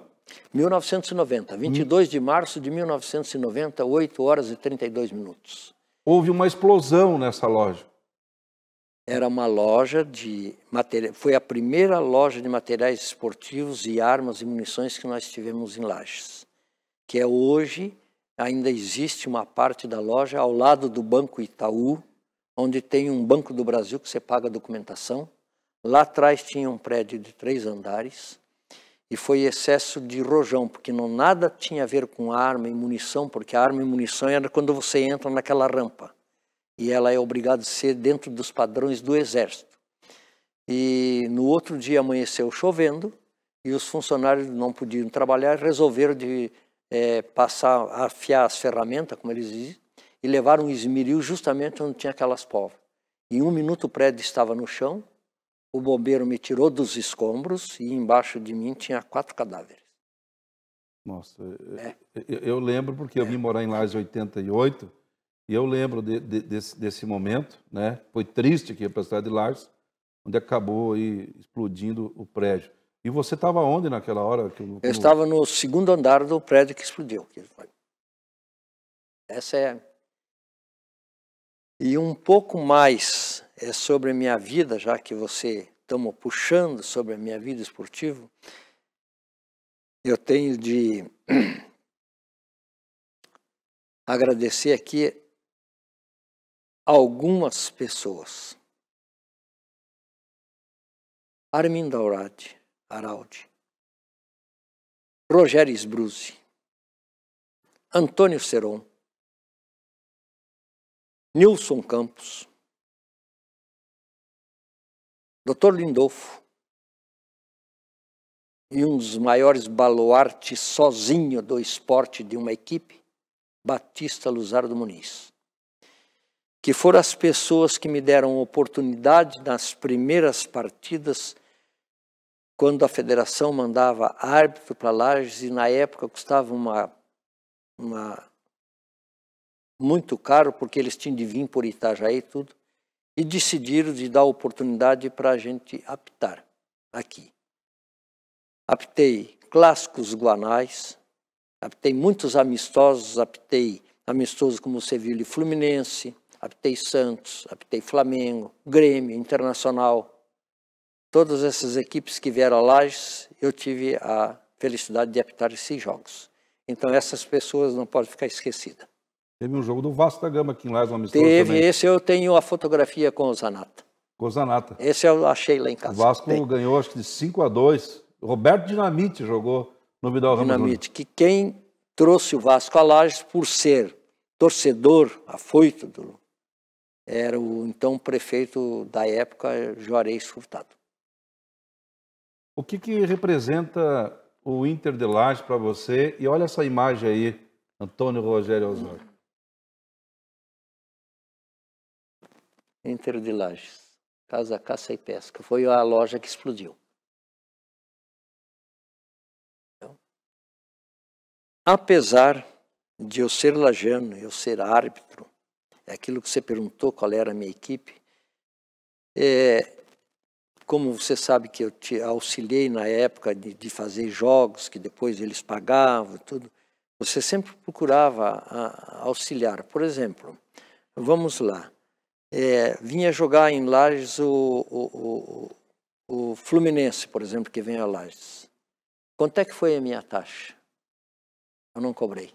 [SPEAKER 2] 1990, 22 de março de 1990, 8 horas e 32 minutos.
[SPEAKER 1] Houve uma explosão nessa loja.
[SPEAKER 2] Era uma loja de materiais, foi a primeira loja de materiais esportivos e armas e munições que nós tivemos em Lages, que é hoje, ainda existe uma parte da loja ao lado do Banco Itaú, onde tem um Banco do Brasil que você paga a documentação. Lá atrás tinha um prédio de 3 andares e foi excesso de rojão, porque não nada tinha a ver com arma e munição, porque a arma e munição era quando você entra naquela rampa. E ela é obrigada a ser dentro dos padrões do Exército. E no outro dia amanheceu chovendo e os funcionários não podiam trabalhar, resolveram afiar as ferramentas, como eles dizem, e levaram um esmeril justamente onde tinha aquelas povas. Em 1 minuto o prédio estava no chão, o bombeiro me tirou dos escombros e embaixo de mim tinha 4 cadáveres.
[SPEAKER 1] Nossa, eu lembro porque eu vim morar em Lages em 88, e eu lembro desse momento, né? Foi triste aqui para a cidade de Lages, onde acabou aí explodindo o prédio. E você estava onde naquela hora?
[SPEAKER 2] Eu estava no 2º andar do prédio que explodiu. Essa é... E um pouco mais sobre a minha vida, já que você estamos puxando sobre a minha vida esportiva, eu tenho de agradecer aqui algumas pessoas. Armindo Araldi, Rogério Sbruzzi, Antônio Seron, Nilson Campos, Dr. Lindolfo, e um dos maiores baluartes sozinho do esporte de uma equipe, Batista Luzardo Muniz, que foram as pessoas que me deram oportunidade nas primeiras partidas, quando a federação mandava árbitro para Lages, e na época custava muito caro, porque eles tinham de vir por Itajaí e tudo, e decidiram de dar oportunidade para a gente apitar aqui. Apitei clássicos guanais, apitei muitos amistosos, apitei amistosos como Sevilha e Fluminense, apitei Santos, apitei Flamengo, Grêmio, Internacional. Todas essas equipes que vieram a Lages, eu tive a felicidade de apitar esses jogos. Então essas pessoas não podem ficar esquecidas.
[SPEAKER 1] Teve um jogo do Vasco da Gama aqui em Lages, um amistoso
[SPEAKER 2] Teve,
[SPEAKER 1] também.
[SPEAKER 2] esse eu tenho a fotografia com o Zanata.
[SPEAKER 1] Com o Zanata.
[SPEAKER 2] Esse eu achei lá em casa.
[SPEAKER 1] O Vasco ganhou, acho que de 5-2. Roberto Dinamite jogou no Vidal Ramos.
[SPEAKER 2] Dinamite, que quem trouxe o Vasco a Lages por ser torcedor afoito era o então prefeito da época, Juarez Furtado.
[SPEAKER 1] O que representa o Inter de Lages para você? E olha essa imagem aí, Antônio Rogério Osório.
[SPEAKER 2] Inter de Lages, Casa Caça e Pesca. Foi a loja que explodiu. Então, apesar de eu ser lajano, eu ser árbitro, é aquilo que você perguntou, qual era a minha equipe, como você sabe que eu te auxiliei na época de fazer jogos, que depois eles pagavam, tudo, você sempre procurava auxiliar. Por exemplo, vamos lá, vinha jogar em Lages o Fluminense, por exemplo, que vem a Lages. Quanto é que foi a minha taxa? Eu não cobrei.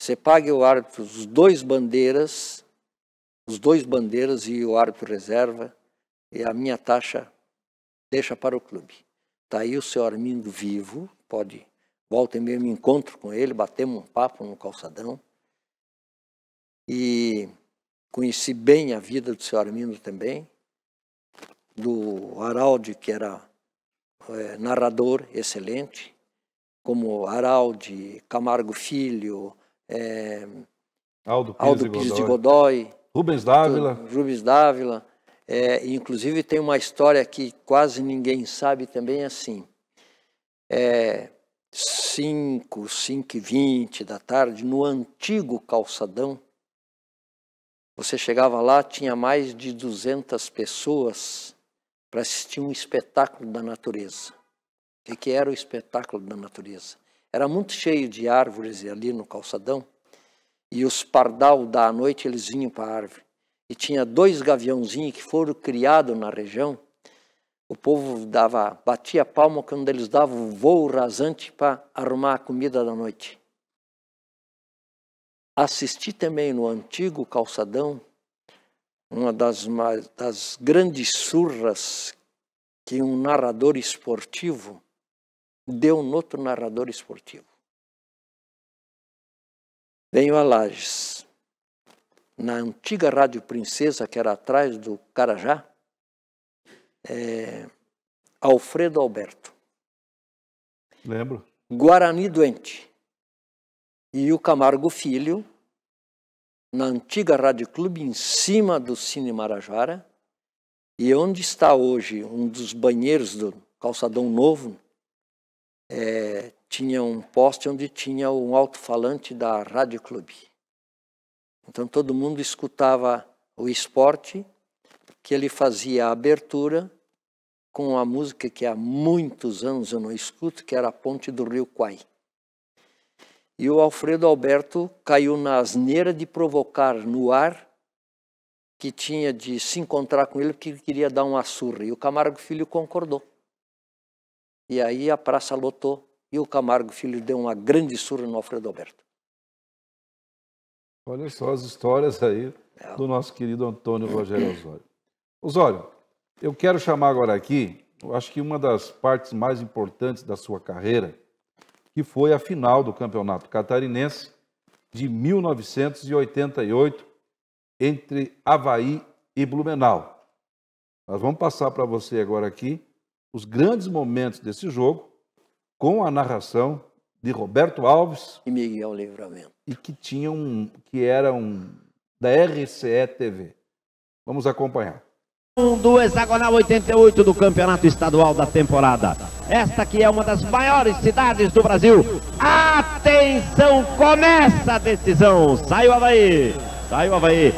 [SPEAKER 2] Você paga o árbitro, os dois bandeiras e o árbitro reserva, e a minha taxa deixa para o clube. Está aí o seu Armindo vivo, pode, volta e meia, me encontro com ele, batemos um papo no calçadão. E conheci bem a vida do seu Armindo também, do Araldi, que era narrador excelente, como Araldi, Camargo Filho,
[SPEAKER 1] Aldo
[SPEAKER 2] Pires de Godoy,
[SPEAKER 1] Rubens Dávila.
[SPEAKER 2] Inclusive tem uma história que quase ninguém sabe também assim. 5h20 da tarde, no antigo calçadão, você chegava lá, tinha mais de 200 pessoas para assistir um espetáculo da natureza. O que era o espetáculo da natureza? Era muito cheio de árvores ali no calçadão, e os pardal da noite eles vinham para a árvore. e tinha 2 gaviãozinhos que foram criados na região, o povo batia palma quando eles davam um voo rasante para arrumar a comida da noite. Assisti também no antigo calçadão uma das grandes surras que um narrador esportivo deu no outro narrador esportivo. Venho a Lages, na antiga Rádio Princesa, que era atrás do Carajá, Alfredo Alberto.
[SPEAKER 1] Lembro.
[SPEAKER 2] Guarani doente. E o Camargo Filho, na antiga Rádio Clube, em cima do Cine Marajara, e onde está hoje um dos banheiros do Calçadão Novo, tinha um poste onde tinha um alto-falante da Rádio Clube. Então todo mundo escutava o esporte, que ele fazia a abertura com a música que há muitos anos eu não escuto, que era a Ponte do Rio Quai. E o Alfredo Alberto caiu na asneira de provocar no ar que tinha de se encontrar com ele porque ele queria dar uma surra. E o Camargo Filho concordou. E aí a praça lotou e o Camargo Filho deu uma grande surra no Alfredo Alberto.
[SPEAKER 1] Olha só as histórias aí do nosso querido Antônio Rogério Osório. Osório, eu quero chamar agora aqui, eu acho que uma das partes mais importantes da sua carreira, que foi a final do Campeonato Catarinense de 1988, entre Avaí e Blumenau. Nós vamos passar para você agora aqui os grandes momentos desse jogo, com a narração de Roberto Alves
[SPEAKER 2] e Miguel Livramento.
[SPEAKER 1] E que era da RCE TV. Vamos acompanhar.
[SPEAKER 10] Do hexagonal 88 do Campeonato Estadual da temporada. Esta que é uma das maiores cidades do Brasil. Atenção, começa a decisão. Sai o Avaí. Sai o Avaí.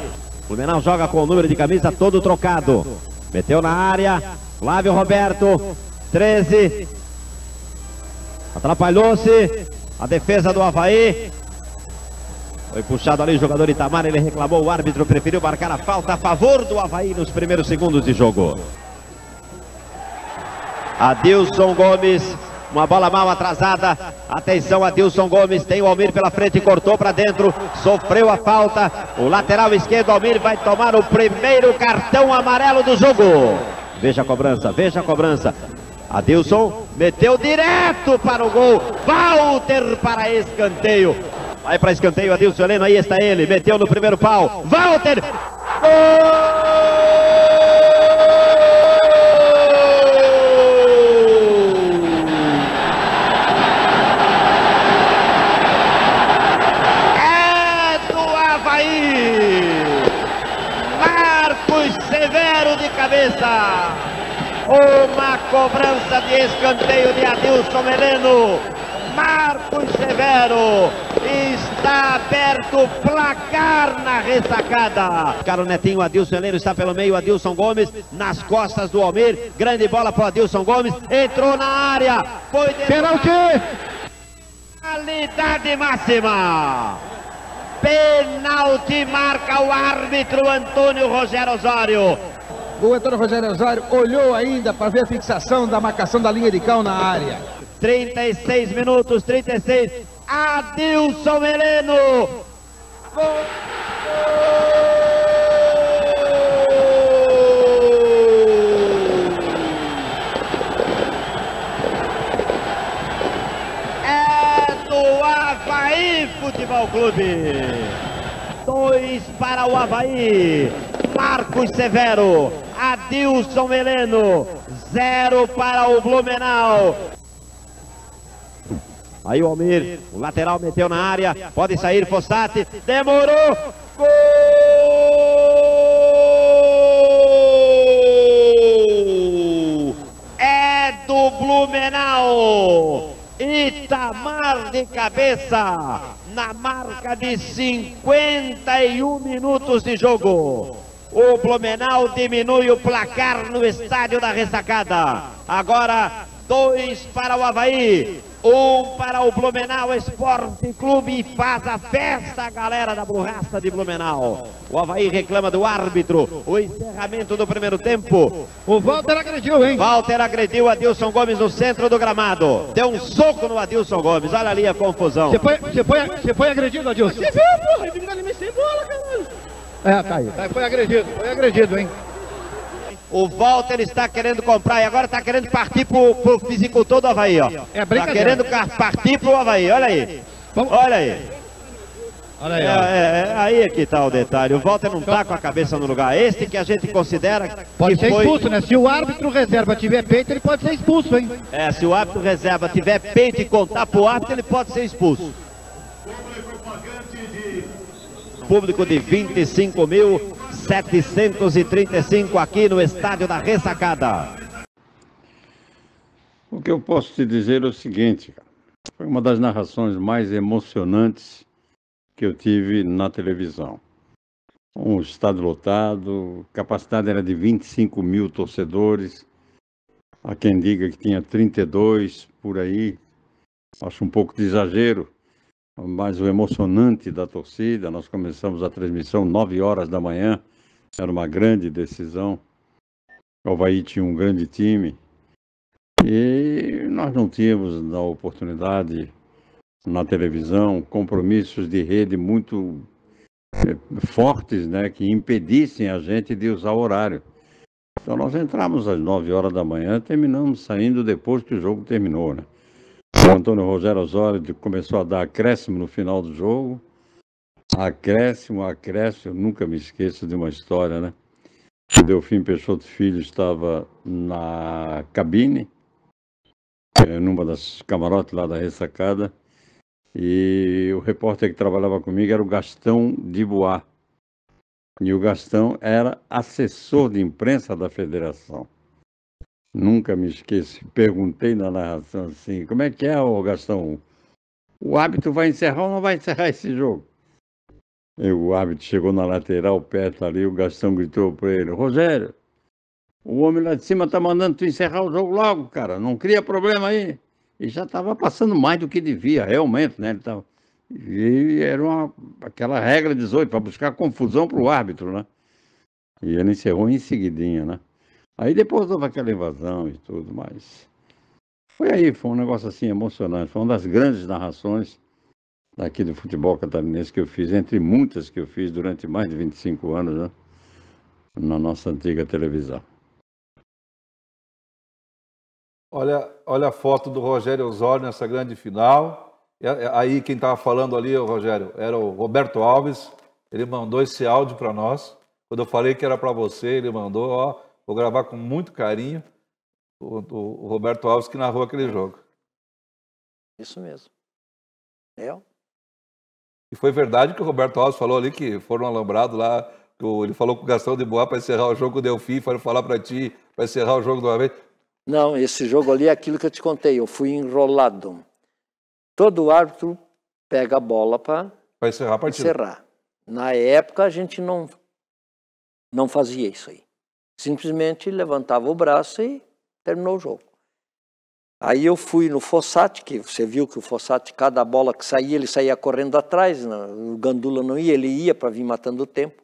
[SPEAKER 10] O Blumenau joga com o número de camisa todo trocado. Meteu na área. Flávio Roberto. 13. Atrapalhou-se. A defesa do Avaí. Foi puxado ali o jogador Itamar, ele reclamou, o árbitro preferiu marcar a falta a favor do Avaí nos primeiros segundos de jogo. Adilson Gomes, uma bola mal atrasada, atenção, Adilson Gomes, tem o Almir pela frente, cortou para dentro, sofreu a falta, o lateral esquerdo, Almir, vai tomar o primeiro cartão amarelo do jogo. Veja a cobrança, veja a cobrança. Adilson meteu direto para o gol, Walter para escanteio. Vai para escanteio, Adilson Heleno, aí está ele, meteu no primeiro pau, Walter! Gol! É do Avaí! Marcos Severo de cabeça! Uma cobrança de escanteio de Adilson Heleno! Marcos Severo, está aberto o placar na ressacada. Cara, o Netinho, Adilson Heleno está pelo meio, Adilson Gomes nas costas do Almir, grande bola para o Adilson Gomes, entrou na área, foi pênalti, qualidade máxima, pênalti, marca o árbitro Antônio Rogério Osório.
[SPEAKER 11] O Antônio Rogério Osório olhou ainda para ver a fixação da marcação da linha de cal na área.
[SPEAKER 10] 36 minutos, 36, Adilson Heleno, gol! É do Avaí Futebol Clube, 2 para o Avaí, Marcos Severo, Adilson Heleno, 0 para o Blumenau. Aí o Almir, o lateral meteu na área, pode sair Fossati, demorou, gol! É do Blumenau, Itamar de cabeça, na marca de 51 minutos de jogo. O Blumenau diminui o placar no estádio da ressacada, agora 2 para o Avaí, 1 para o Blumenau Esporte Clube, e faz a festa a galera da Burraça de Blumenau. O Avaí reclama do árbitro, o encerramento do primeiro tempo.
[SPEAKER 11] O Walter agrediu, hein?
[SPEAKER 10] Walter agrediu o Adilson Gomes no centro do gramado. Deu um soco no Adilson Gomes, olha ali a confusão.
[SPEAKER 11] Você foi agredido, Adilson? Você viu, porra? Ele fica ali meio sem bola, caralho. Tá aí. Foi agredido, hein?
[SPEAKER 10] O Walter está querendo comprar e agora está querendo partir pro fisicultor do Avaí, ó.
[SPEAKER 11] É brincadeira.
[SPEAKER 10] Está querendo partir pro Avaí, olha aí. Olha aí.
[SPEAKER 11] Olha aí.
[SPEAKER 10] Aí é que tá o detalhe. O Walter não tá com a cabeça no lugar. Este que a gente considera
[SPEAKER 11] pode ser
[SPEAKER 10] foi...
[SPEAKER 11] expulso, né? Se o árbitro reserva tiver peito, ele pode ser expulso, hein?
[SPEAKER 10] Se o árbitro reserva tiver peito e contar pro árbitro, ele pode ser expulso. Público de 25.735 aqui no estádio da Ressacada.
[SPEAKER 12] O que eu posso te dizer é o seguinte, cara. Foi uma das narrações mais emocionantes que eu tive na televisão. Um estádio lotado, capacidade era de 25 mil torcedores. Há quem diga que tinha 32 por aí. Acho um pouco de exagero. Mas o emocionante da torcida, nós começamos a transmissão 9 horas da manhã, era uma grande decisão. O Avaí tinha um grande time e nós não tínhamos na oportunidade na televisão compromissos de rede muito fortes, né, que impedissem a gente de usar o horário. Então nós entramos às 9 horas da manhã e terminamos saindo depois que o jogo terminou, né? O Antônio Rogério Osório começou a dar acréscimo no final do jogo. Acréscimo, eu nunca me esqueço de uma história, né? O Delfim Peixoto Filho estava na cabine, numa das camarotes lá da Ressacada, e o repórter que trabalhava comigo era o Gastão de Bois. E o Gastão era assessor de imprensa da federação. Nunca me esqueço, perguntei na narração assim, como é que é, ô Gastão? O árbitro vai encerrar ou não vai encerrar esse jogo? E o árbitro chegou na lateral, perto ali, o Gastão gritou para ele, Rogério, o homem lá de cima tá mandando tu encerrar o jogo logo, cara, não cria problema aí. E já estava passando mais do que devia, realmente, né? Ele tava... E era aquela regra 18, para buscar confusão para o árbitro, né? E ele encerrou em seguidinha, né? Aí depois houve aquela invasão e tudo, mas foi um negócio assim emocionante. Foi uma das grandes narrações daqui do futebol catarinense que eu fiz, entre muitas que eu fiz durante mais de 25 anos, né? Na nossa antiga televisão.
[SPEAKER 1] Olha a foto do Rogério Osório nessa grande final. Aí quem estava falando ali, Rogério, era o Roberto Alves. Ele mandou esse áudio para nós. Quando eu falei que era para você, ele mandou, ó. Vou gravar com muito carinho o Roberto Alves que narrou aquele jogo.
[SPEAKER 2] Isso mesmo.
[SPEAKER 1] E foi verdade que o Roberto Alves falou ali que foram alambrados lá, que ele falou com o Gastão de Bois para encerrar o jogo, o Delfim foram falar para ti para encerrar o jogo de uma vez.
[SPEAKER 2] Não, esse jogo ali é aquilo que eu te contei, eu fui enrolado. Todo árbitro pega a bola para
[SPEAKER 1] encerrar a partida.
[SPEAKER 2] Na época a gente não fazia isso aí. Simplesmente levantava o braço e terminou o jogo. Aí eu fui no Fossati, que você viu que o Fossati, cada bola que saía, ele saía correndo atrás, o Gandula não ia, ele ia para vir matando o tempo.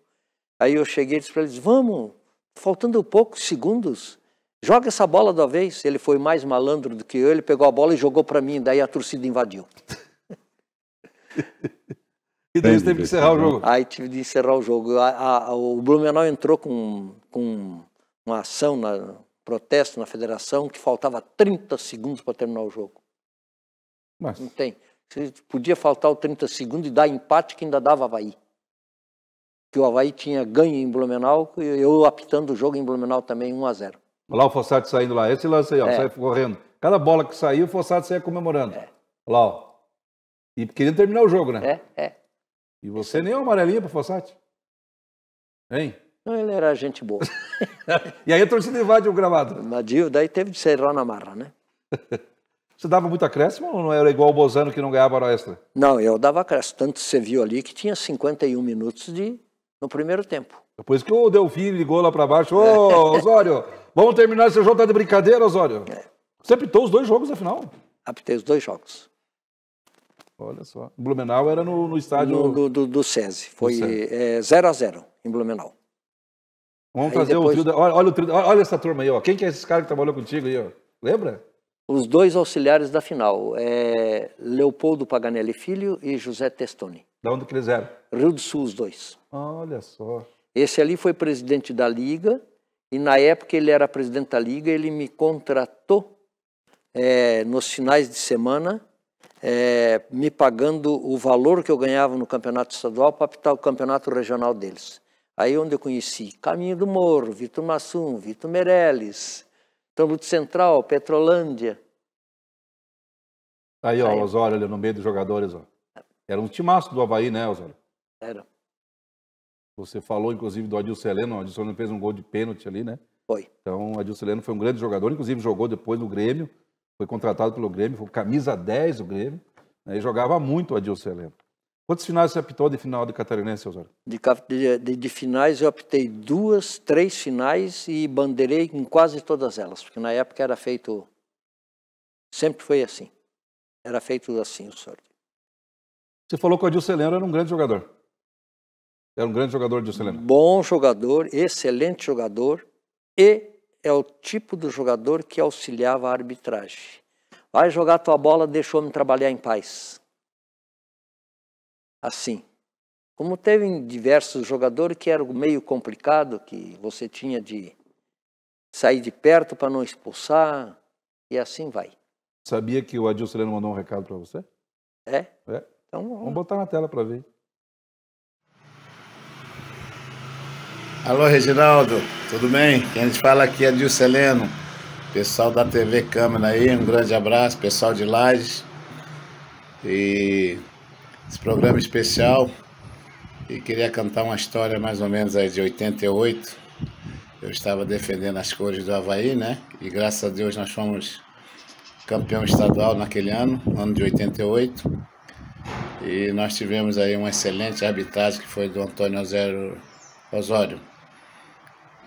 [SPEAKER 2] Aí eu cheguei e disse para eles, vamos, faltando poucos segundos, joga essa bola da vez. Ele foi mais malandro do que eu, ele pegou a bola e jogou para mim, daí a torcida invadiu.
[SPEAKER 1] E daí você teve que encerrar o jogo?
[SPEAKER 2] Aí tive de encerrar o jogo. O Blumenau entrou com uma ação, protesto na federação, que faltava 30 segundos para terminar o jogo.
[SPEAKER 1] Mas...
[SPEAKER 2] Não tem. Você podia faltar os 30 segundos e dar empate que ainda dava Avaí. Que o Avaí tinha ganho em Blumenau, eu apitando o jogo em Blumenau também 1-0.
[SPEAKER 1] Olha lá o Fossati saindo lá, esse lance aí, ó, sai correndo. Cada bola que saiu, o Fossati saia comemorando. Olha lá, ó. E querendo terminar o jogo, né? E você nem é uma amarelinha pro Fossati? Hein?
[SPEAKER 2] Não, ele era gente boa.
[SPEAKER 1] E aí a torcida invade o gramado.
[SPEAKER 2] Invadiu, daí teve de ser lá na marra, né?
[SPEAKER 1] Você dava muito acréscimo ou não era igual o Bozano que não ganhava hora extra?
[SPEAKER 2] Não, eu dava acréscimo. Tanto você viu ali que tinha 51 minutos no primeiro tempo.
[SPEAKER 1] Depois que o Delfim ligou lá para baixo, ô Osório, vamos terminar esse jogo, tá de brincadeira, Osório? Você apitou os 2 jogos da final?
[SPEAKER 2] Apitei os 2 jogos.
[SPEAKER 1] Olha só. Blumenau era no estádio...
[SPEAKER 2] Do SESI. Foi 0-0 em Blumenau.
[SPEAKER 1] Vamos fazer depois... o trio... Olha essa turma aí, ó. Quem que é esse cara que trabalhou contigo aí, ó? Lembra?
[SPEAKER 2] Os 2 auxiliares da final. Leopoldo Paganelli Filho e José Testoni.
[SPEAKER 1] Da onde que eles eram?
[SPEAKER 2] Rio do Sul, os 2.
[SPEAKER 1] Olha só.
[SPEAKER 2] Esse ali foi presidente da Liga. E na época ele era presidente da Liga. Ele me contratou nos finais de semana, me pagando o valor que eu ganhava no campeonato estadual para apitar o campeonato regional deles. Aí onde eu conheci Caminho do Morro, Vitor Massum, Vitor Meirelles, Tambuto Central, Petrolândia.
[SPEAKER 1] Aí, ó, Osório ali no meio dos jogadores, ó. Era um timaço do Avaí, né, Osório?
[SPEAKER 2] Era.
[SPEAKER 1] Você falou, inclusive, do Adilson Heleno. O Adilson Heleno fez um gol de pênalti ali, né?
[SPEAKER 2] Foi.
[SPEAKER 1] Então, o Adilson Heleno foi um grande jogador, inclusive jogou depois no Grêmio, foi contratado pelo Grêmio, foi camisa 10 do Grêmio, né, e jogava muito o Adilson Heleno. Quantos finais você apitou de final de Catarinense, Osório? De finais eu apitei 2, 3 finais e bandeirei em quase todas elas, porque na época era feito, sempre foi assim, era feito assim o sorteio. Você falou que o Adilson Heleno era um grande jogador. Era um grande jogador, Adilson Heleno.
[SPEAKER 2] Bom jogador, excelente jogador, e é o tipo do jogador que auxiliava a arbitragem. Vai jogar tua bola, deixa o homem trabalhar em paz. Assim. Como teve diversos jogadores que era meio complicado, que você tinha de sair de perto para não expulsar, e assim vai.
[SPEAKER 1] Sabia que o Adilson Heleno mandou um recado para você?
[SPEAKER 2] É?
[SPEAKER 1] Então, vamos botar na tela para ver.
[SPEAKER 13] Alô, Reginaldo, tudo bem? Quem a gente fala aqui é Adilson Heleno, pessoal da TV Câmara aí, um grande abraço, pessoal de Lages. E esse programa especial, e queria cantar uma história mais ou menos aí de 88. Eu estava defendendo as cores do Avaí, né? E graças a Deus nós fomos campeão estadual naquele ano, ano de 88. E nós tivemos aí uma excelente arbitragem que foi do Antônio Osório.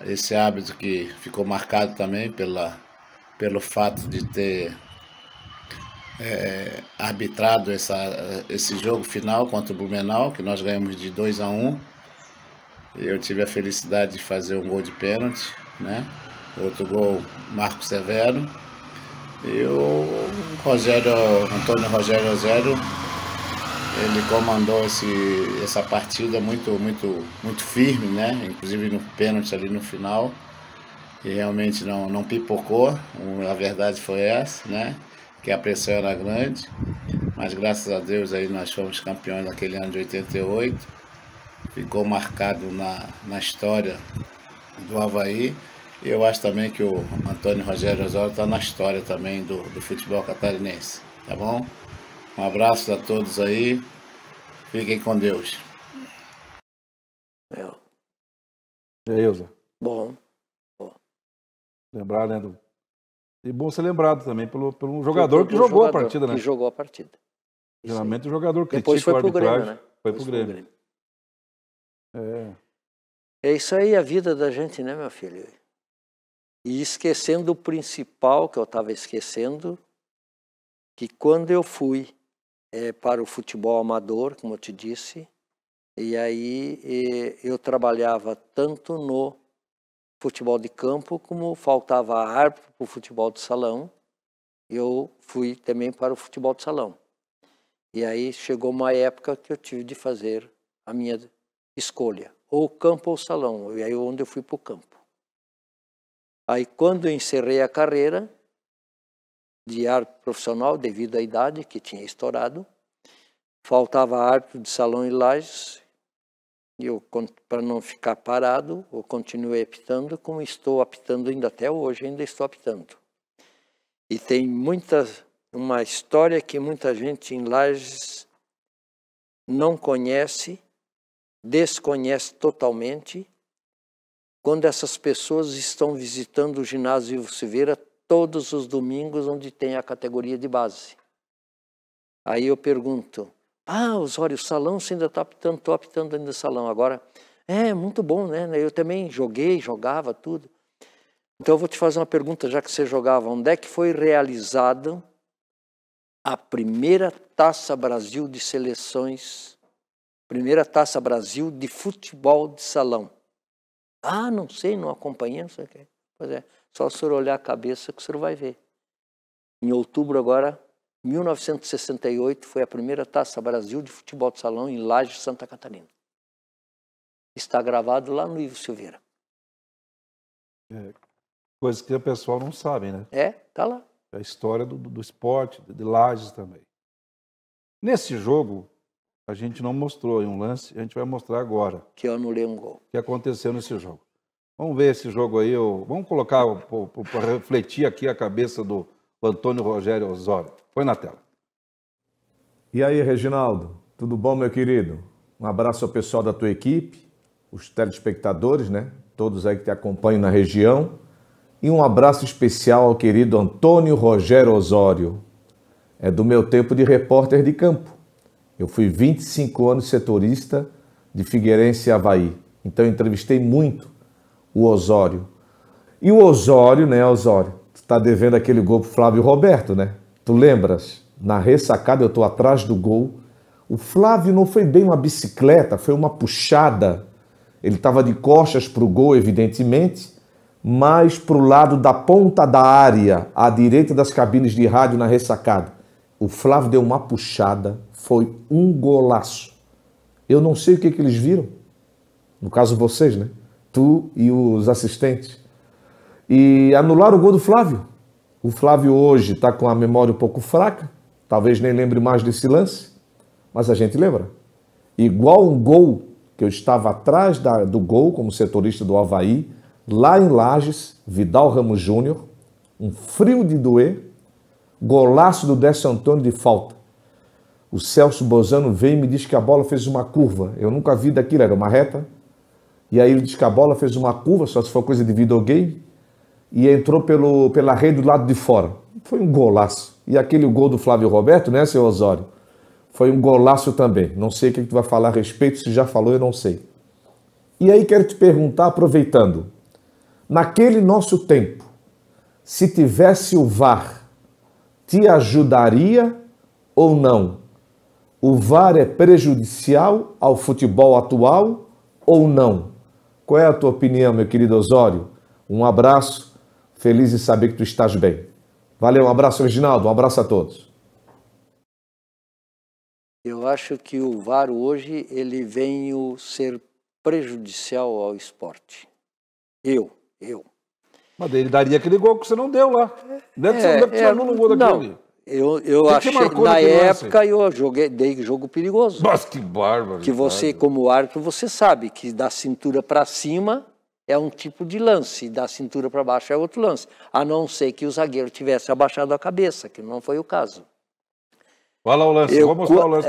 [SPEAKER 13] Esse hábito que ficou marcado também pelo fato de ter arbitrado esse jogo final contra o Blumenau, que nós ganhamos de 2-1. Eu tive a felicidade de fazer um gol de pênalti, né? Outro gol, Marco Severo. E o Antônio Rogério Osório, ele comandou essa partida muito firme, né? Inclusive no pênalti ali no final. E realmente não pipocou, a verdade foi essa, né? Que a pressão era grande. Mas graças a Deus aí nós fomos campeões naquele ano de 88. Ficou marcado na história do Avaí. E eu acho também que o Antônio Rogério Osório está na história também do futebol catarinense, tá bom? Um abraço a todos aí, fiquem com Deus.
[SPEAKER 1] E aí, Elza?
[SPEAKER 2] Bom.
[SPEAKER 1] Lembrar, né? E bom ser lembrado também pelo jogador que jogou a partida, né?
[SPEAKER 2] Que jogou a partida.
[SPEAKER 1] Geralmente o jogador critica
[SPEAKER 2] depois foi
[SPEAKER 1] o arbitragem.
[SPEAKER 2] Grêmio, né?
[SPEAKER 1] Foi pro Grêmio.
[SPEAKER 2] É isso aí a vida da gente, né, meu filho? E esquecendo o principal, que eu estava esquecendo, que quando eu fui para o futebol amador, como eu te disse, e aí eu trabalhava tanto no futebol de campo, como faltava árbitro para o futebol de salão, eu fui também para o futebol de salão. E aí chegou uma época que eu tive de fazer a minha escolha, ou campo ou salão, e aí onde eu fui para o campo. Aí quando eu encerrei a carreira de árbitro profissional, devido à idade que tinha estourado, faltava árbitro de salão e Lages, e eu, para não ficar parado, eu continuei apitando, como estou apitando ainda até hoje, ainda estou apitando. E tem uma história que muita gente em Lages não conhece, desconhece totalmente, quando essas pessoas estão visitando o ginásio Ivo Silveira todos os domingos, onde tem a categoria de base. Aí eu pergunto, Osório, o salão você ainda está apitando? Estou apitando ainda no salão. Agora, muito bom, né? Eu também jogava tudo. Então eu vou te fazer uma pergunta, já que você jogava. Onde é que foi realizada a primeira Taça Brasil de seleções, primeira Taça Brasil de futebol de salão? Ah, não sei, não acompanhei, não sei o quê. Pois é, só o senhor olhar a cabeça que o senhor vai ver. Em outubro agora, 1968, foi a primeira Taça Brasil de futebol de salão em Lages, Santa Catarina. Está gravado lá no Ivo Silveira.
[SPEAKER 1] Coisas que o pessoal não sabe, né?
[SPEAKER 2] Tá lá.
[SPEAKER 1] É a história do esporte, de Lages também. Nesse jogo, a gente não mostrou em um lance, a gente vai mostrar agora.
[SPEAKER 2] Que eu anulei um gol.
[SPEAKER 1] O que aconteceu nesse jogo. Vamos ver esse jogo aí, vamos colocar para refletir aqui a cabeça do Antônio Rogério Osório. Põe na tela.
[SPEAKER 14] E aí, Reginaldo, tudo bom, meu querido? Um abraço ao pessoal da tua equipe, os telespectadores, né? Todos aí que te acompanham na região. E um abraço especial ao querido Antônio Rogério Osório. É do meu tempo de repórter de campo. Eu fui 25 anos setorista de Figueirense e Avaí. Então eu entrevistei muito o Osório. E o Osório, né, Osório? Tu tá devendo aquele gol pro Flávio Roberto, né? Tu lembras? Na ressacada eu tô atrás do gol. O Flávio não foi bem uma bicicleta, foi uma puxada. Ele estava de costas pro gol, evidentemente, mais para o lado da ponta da área, à direita das cabines de rádio na ressacada. O Flávio deu uma puxada, foi um golaço. Eu não sei o que eles viram. No caso vocês, né? Tu e os assistentes. E anularam o gol do Flávio. O Flávio hoje está com a memória um pouco fraca, talvez nem lembre mais desse lance, mas a gente lembra. Igual um gol que eu estava atrás do gol como setorista do Avaí, lá em Lages, Vidal Ramos Júnior, um frio de doer, golaço do Décio Antônio de falta. O Celso Bozano veio e me disse que a bola fez uma curva. Eu nunca vi daquilo, era uma reta. E aí ele disse que a bola fez uma curva, só se for coisa de videogame, e entrou pela rede do lado de fora. Foi um golaço. E aquele gol do Flávio Roberto, né, seu Osório? Foi um golaço também. Não sei o que tu vai falar a respeito, se já falou, eu não sei. E aí quero te perguntar, aproveitando, naquele nosso tempo, se tivesse o VAR, te ajudaria ou não? O VAR é prejudicial ao futebol atual ou não? Qual é a tua opinião, meu querido Osório? Um abraço, feliz em saber que tu estás bem. Valeu, um abraço, Reginaldo, um abraço a todos.
[SPEAKER 2] Eu acho que o VAR hoje, ele veio ser prejudicial ao esporte. Eu.
[SPEAKER 1] Mas ele daria aquele gol que você não deu lá. Deve que você anula um gol daquele.
[SPEAKER 2] Eu achei, na época eu dei jogo perigoso.
[SPEAKER 1] Nossa, que bárbaro.
[SPEAKER 2] Que você, como árbitro, você sabe que da cintura para cima é um tipo de lance, da cintura para baixo é outro lance. A não ser que o zagueiro tivesse abaixado a cabeça, que não foi o caso.
[SPEAKER 1] Olha lá o lance, vou mostrar o lance.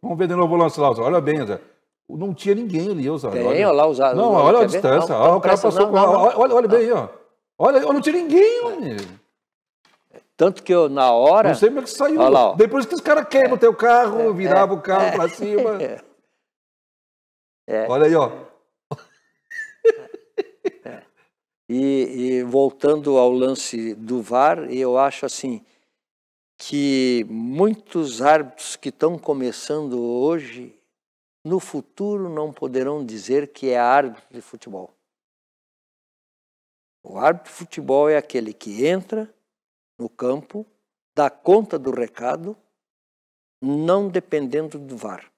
[SPEAKER 2] Vamos
[SPEAKER 1] ver de novo o lance lá. Olha bem, Zé. Não tinha ninguém ali, Osório.
[SPEAKER 2] Olha lá,
[SPEAKER 1] não, olha a distância. Olha o cara passou. Olha bem aí, ó. Olha, não tinha ninguém, homem.
[SPEAKER 2] Tanto que eu, na hora...
[SPEAKER 1] Não sei como é que saiu.
[SPEAKER 2] Olha lá,
[SPEAKER 1] depois que os caras queimam o teu carro, virava o carro pra cima. Olha aí, ó.
[SPEAKER 2] E voltando ao lance do VAR, eu acho assim que muitos árbitros que estão começando hoje, no futuro não poderão dizer que é árbitro de futebol. O árbitro de futebol é aquele que entra no campo, dá conta do recado, não dependendo do VAR.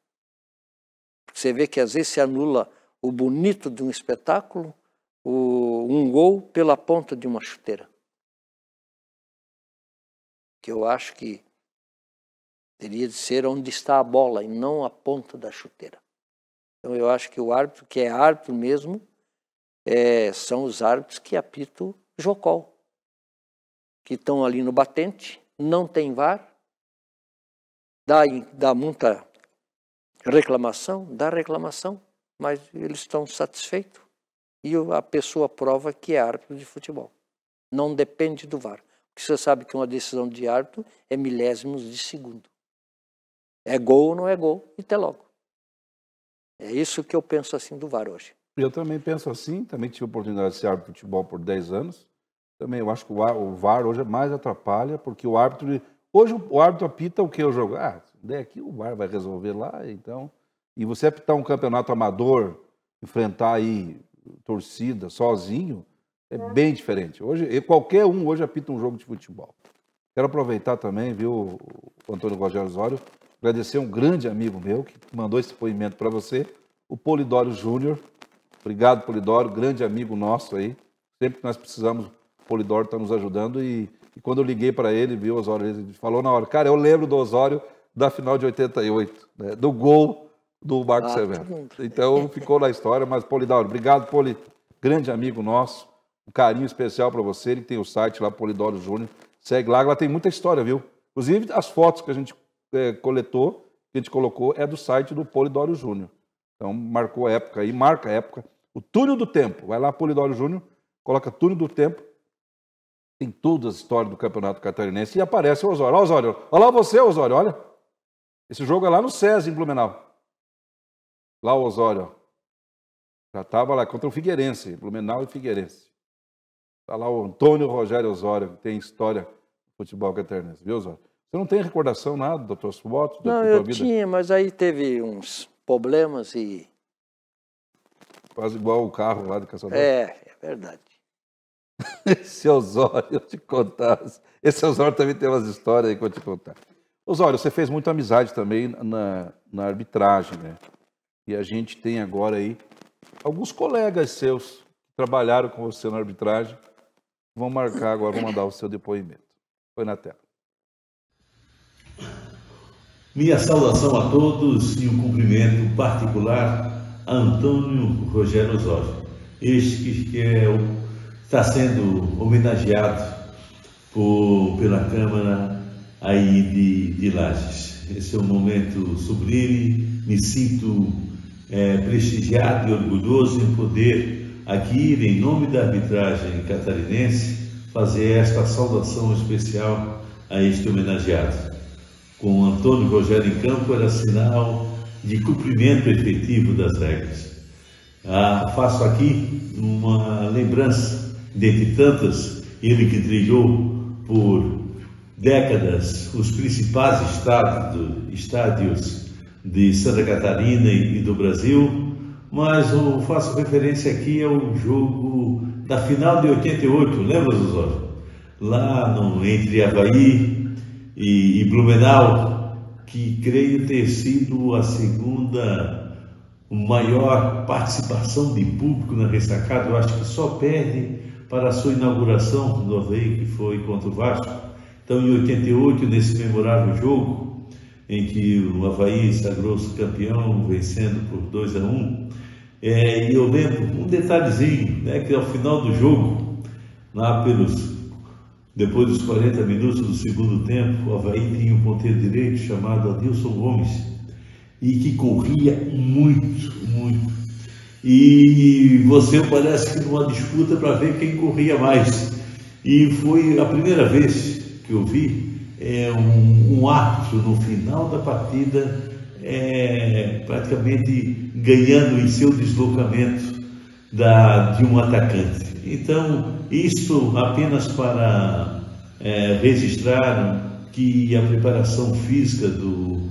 [SPEAKER 2] Você vê que às vezes se anula o bonito de um espetáculo, um gol pela ponta de uma chuteira. Que eu acho que teria de ser onde está a bola e não a ponta da chuteira. Então eu acho que o árbitro, que é árbitro mesmo, são os árbitros que apitam jocol, que estão ali no batente, não tem VAR, dá muita reclamação, mas eles estão satisfeitos e a pessoa prova que é árbitro de futebol. Não depende do VAR. Porque você sabe que uma decisão de árbitro é milésimos de segundo. É gol ou não é gol, e até logo. É isso que eu penso assim do VAR hoje.
[SPEAKER 1] Eu também penso assim, também tive a oportunidade de ser árbitro de futebol por 10 anos. Também eu acho que o VAR hoje mais atrapalha, porque o árbitro... Hoje o árbitro apita o que eu jogo? Se der aqui o VAR vai resolver lá, então... E você apitar um campeonato amador, enfrentar aí torcida sozinho, é bem diferente. Hoje, qualquer um hoje apita um jogo de futebol. Quero aproveitar também, viu, o Antônio Rogério Osório, agradecer um grande amigo meu que mandou esse depoimento para você, o Polidoro Júnior. Obrigado, Polidoro, grande amigo nosso aí. Sempre que nós precisamos, o Polidoro está nos ajudando. E quando eu liguei para ele, viu, Osório, ele falou na hora, cara, eu lembro do Osório da final de 88, né, do gol do Marco Severo. Então ficou na história, mas Polidoro, obrigado, Poli, grande amigo nosso, um carinho especial para você. Ele tem o site lá, Polidoro Júnior, segue lá tem muita história, viu? Inclusive as fotos que a gente coletou, que a gente colocou, é do site do Polidoro Júnior. Então marcou a época aí, marca a época. O Túnel do Tempo, vai lá, Polidoro Júnior, coloca Túnel do Tempo, tem todas as histórias do Campeonato Catarinense e aparece o Osório. Ó, Osório, olha lá você, Osório, olha. Esse jogo é lá no SESI, em Blumenau. Lá o Osório, ó. Já estava lá contra o Figueirense, Blumenau e Figueirense. Está lá o Antônio Rogério Osório, que tem história do futebol catarinense, viu, Osório? Você não tem recordação nada, doutor Suboto?
[SPEAKER 2] Não, eu tinha, mas aí teve uns problemas e...
[SPEAKER 1] Quase igual o carro lá de Caçador.
[SPEAKER 2] É verdade.
[SPEAKER 1] Esse Osório, eu te contar. Esse Osório também tem umas histórias aí que eu vou te contar. Osório, você fez muita amizade também na arbitragem, né? E a gente tem agora aí alguns colegas seus que trabalharam com você na arbitragem. Vão marcar agora, vão mandar o seu depoimento. Foi na tela.
[SPEAKER 15] Minha saudação a todos e um cumprimento particular a Antônio Rogério Osório. Este que está sendo homenageado pela Câmara aí de Lages. Esse é um momento sublime, me sinto prestigiado e orgulhoso em poder aqui, em nome da arbitragem catarinense, fazer esta saudação especial a este homenageado. Com Antônio Rogério em campo era sinal de cumprimento efetivo das regras. Faço aqui uma lembrança, dentre tantas, ele que trilhou por décadas os principais estádios de Santa Catarina e do Brasil, mas eu faço referência aqui ao jogo da final de 88, lembra, Osório? Lá entre Avaí e Blumenau, que creio ter sido a segunda maior participação de público na ressacada. Eu acho que só perde para a sua inauguração do Avaí, que foi contra o Vasco. Então, em 88, nesse memorável jogo, em que o Avaí sagrou-se campeão, vencendo por 2-1, e eu lembro um detalhezinho, né, que ao final do jogo, lá depois dos 40 minutos do segundo tempo, o Avaí tinha um ponteiro direito chamado Adilson Gomes, e que corria muito, muito. E você parece que numa disputa para ver quem corria mais. E foi a primeira vez que eu vi um árbitro no final da partida praticamente ganhando em seu deslocamento de um atacante. Então, isso apenas para registrar que a preparação física do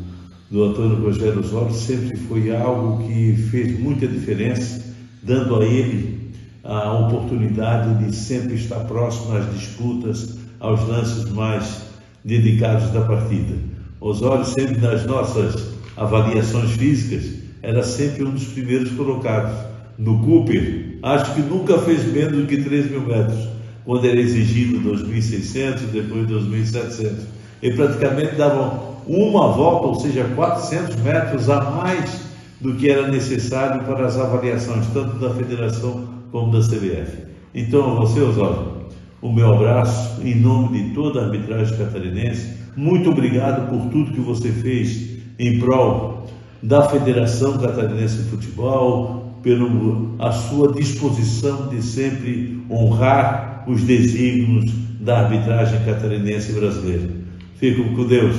[SPEAKER 15] Antônio Rogério Osório sempre foi algo que fez muita diferença, dando a ele a oportunidade de sempre estar próximo às disputas, aos lances mais dedicados da partida. Osório, sempre nas nossas avaliações físicas, era sempre um dos primeiros colocados. No Cooper, acho que nunca fez menos do que 3.000 metros, quando era exigido 2.600, depois 2.700. Ele praticamente dava uma volta, ou seja, 400 metros a mais do que era necessário para as avaliações, tanto da federação como da CBF. Então, a você, Osório, o meu abraço em nome de toda a arbitragem catarinense. Muito obrigado por tudo que você fez em prol da Federação Catarinense de Futebol, pela sua disposição de sempre honrar os desígnios da arbitragem catarinense brasileira. Fico com Deus.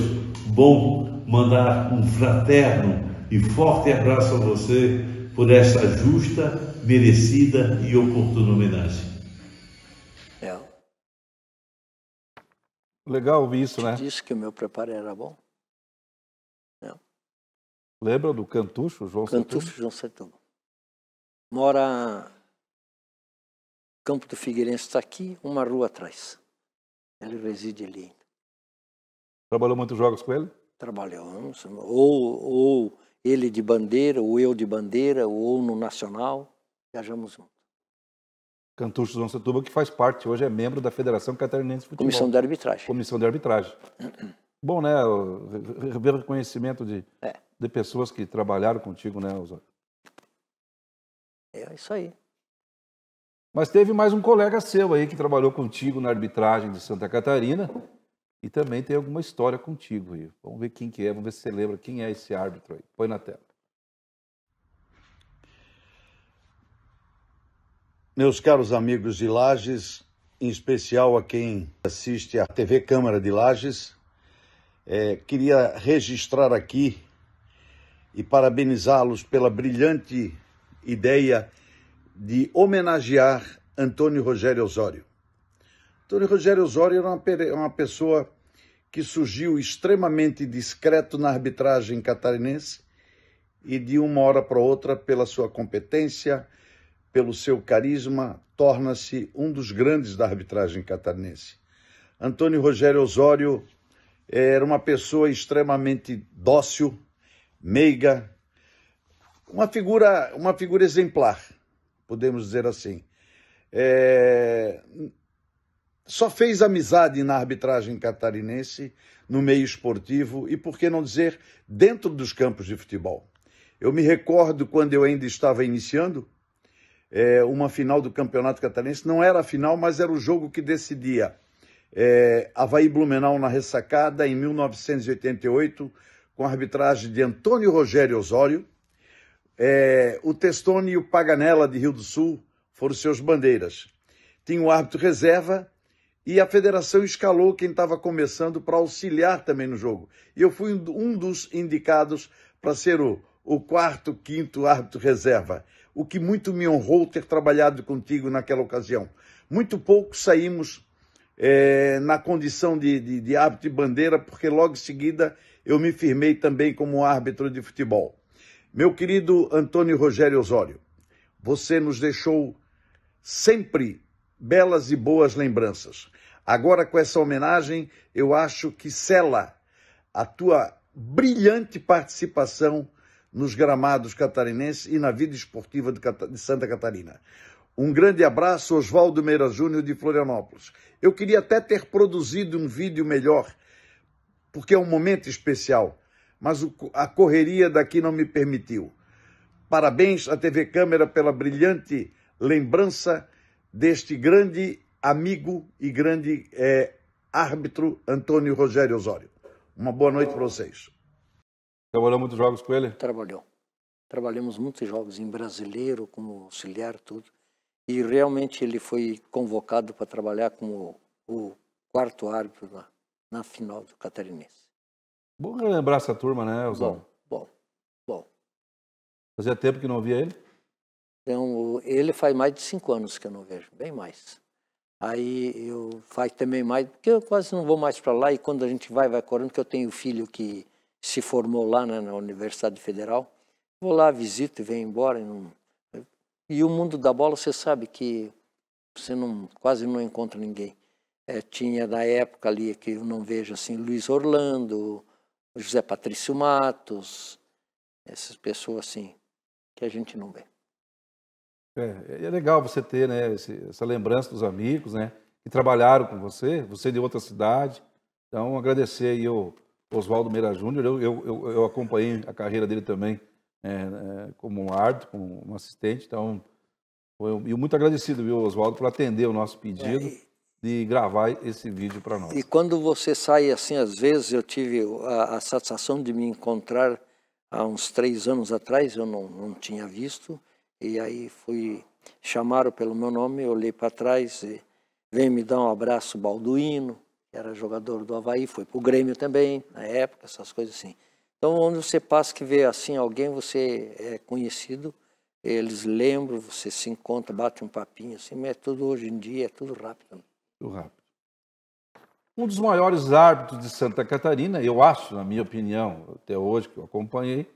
[SPEAKER 15] Bom mandar um fraterno e forte abraço a você por essa justa merecida e oportuna homenagem.
[SPEAKER 1] Legal ouvir isso, né?
[SPEAKER 2] Disse que o meu preparo era bom.
[SPEAKER 1] Lembra do Cantucho, João Setúbal?
[SPEAKER 2] Cantucho, João Setúbal. Mora... Campo do Figueirense está aqui, uma rua atrás. Ele reside ali ainda.
[SPEAKER 1] Trabalhou muitos jogos com ele?
[SPEAKER 2] Trabalhamos. Ou ele de bandeira, ou eu de bandeira, ou no Nacional. Viajamos juntos.
[SPEAKER 1] Cantucho João Setúbal, que faz parte, hoje é membro da Federação Catarinense de Futebol.
[SPEAKER 2] Comissão de Arbitragem.
[SPEAKER 1] Comissão de Arbitragem. Bom, né? Ver reconhecimento de pessoas que trabalharam contigo, né, Osório?
[SPEAKER 2] É isso aí.
[SPEAKER 1] Mas teve mais um colega seu aí que trabalhou contigo na arbitragem de Santa Catarina e também tem alguma história contigo aí. Vamos ver quem que é, vamos ver se você lembra quem é esse árbitro aí. Põe na tela.
[SPEAKER 16] Meus caros amigos de Lages, em especial a quem assiste à TV Câmara de Lages, queria registrar aqui e parabenizá-los pela brilhante ideia de homenagear Antônio Rogério Osório. Antônio Rogério Osório era uma pessoa que surgiu extremamente discreto na arbitragem catarinense e de uma hora para outra, pela sua competência, pelo seu carisma, torna-se um dos grandes da arbitragem catarinense. Antônio Rogério Osório era uma pessoa extremamente dócil, meiga, uma figura exemplar, podemos dizer assim. Só fez amizade na arbitragem catarinense, no meio esportivo e, por que não dizer, dentro dos campos de futebol. Eu me recordo, quando eu ainda estava iniciando, uma final do Campeonato Catarinense, não era a final, mas era o jogo que decidia. Avaí Blumenau na ressacada, em 1988, com a arbitragem de Antônio Rogério Osório. O Testoni e o Paganella, de Rio do Sul, foram seus bandeiras. Tinha o árbitro reserva e a federação escalou quem estava começando para auxiliar também no jogo. E eu fui um dos indicados para ser o quarto, quinto árbitro reserva, o que muito me honrou ter trabalhado contigo naquela ocasião. Muito pouco saímos na condição de árbitro de bandeira, porque logo em seguida eu me firmei também como árbitro de futebol. Meu querido Antônio Rogério Osório, você nos deixou sempre belas e boas lembranças. Agora, com essa homenagem, eu acho que sela a tua brilhante participação nos gramados catarinenses e na vida esportiva de Santa Catarina. Um grande abraço, Oswaldo Meira Júnior, de Florianópolis. Eu queria até ter produzido um vídeo melhor, porque é um momento especial, mas a correria daqui não me permitiu. Parabéns à TV Câmara pela brilhante lembrança deste grande amigo e grande árbitro Antônio Rogério Osório. Uma boa noite para vocês.
[SPEAKER 1] Trabalhou muitos jogos com ele?
[SPEAKER 2] Trabalhou. Trabalhamos muitos jogos em brasileiro, como auxiliar, tudo. E realmente ele foi convocado para trabalhar como o quarto árbitro na final do Catarinense.
[SPEAKER 1] Bom relembrar essa turma, né, Osório?
[SPEAKER 2] Bom.
[SPEAKER 1] Fazia tempo que não via ele?
[SPEAKER 2] Então, ele faz mais de 5 anos que eu não vejo, bem mais. Aí eu faço também mais, porque eu quase não vou mais para lá, e quando a gente vai correndo, que eu tenho filho que se formou lá, né, na Universidade Federal, vou lá, visito e venho embora. E o mundo da bola, você sabe que você quase não encontra ninguém. Tinha da época ali, que eu não vejo assim, Luiz Orlando, José Patrício Matos, essas pessoas assim, que a gente não vê.
[SPEAKER 1] É legal você ter, né, essa lembrança dos amigos, né, que trabalharam com você de outra cidade. Então, agradecer aí o Oswaldo Meira Júnior. Eu acompanhei a carreira dele também como um árbitro, como um assistente. Então, eu muito agradecido, viu, Oswaldo, por atender o nosso pedido de gravar esse vídeo para nós.
[SPEAKER 2] E quando você sai assim, às vezes eu tive a satisfação de me encontrar há uns 3 anos atrás, eu não tinha visto. E aí chamaram pelo meu nome, eu olhei para trás e veio me dar um abraço, Balduino, que era jogador do Avaí, foi para o Grêmio também, na época, essas coisas assim. Então, onde você passa que vê assim alguém, você é conhecido eles lembram, você se encontra, bate um papinho assim, mas é tudo hoje em dia, é tudo rápido.
[SPEAKER 1] Tudo rápido. Um dos maiores árbitros de Santa Catarina, eu acho, na minha opinião, até hoje que eu acompanhei,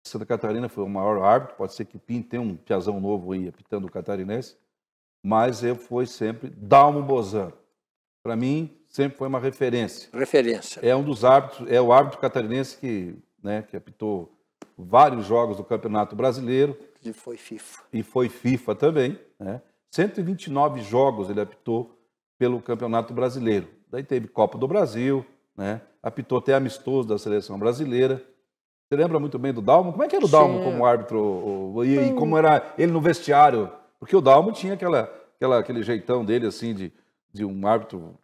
[SPEAKER 1] Santa Catarina foi o maior árbitro, pode ser que tem um piazão novo aí apitando o catarinense, mas foi sempre Dalmo Bozano. Para mim, sempre foi uma referência.
[SPEAKER 2] Referência.
[SPEAKER 1] É um dos árbitros, é o árbitro catarinense que apitou vários jogos do Campeonato Brasileiro.
[SPEAKER 2] E foi FIFA.
[SPEAKER 1] E foi FIFA também, né? 129 jogos ele apitou pelo Campeonato Brasileiro. Daí teve Copa do Brasil, né? Apitou até amistoso da Seleção Brasileira. Você lembra muito bem do Dalmo? Como é que era o Dalmo como árbitro? E como era ele no vestiário? Porque o Dalmo tinha aquele jeitão dele, assim, de um árbitro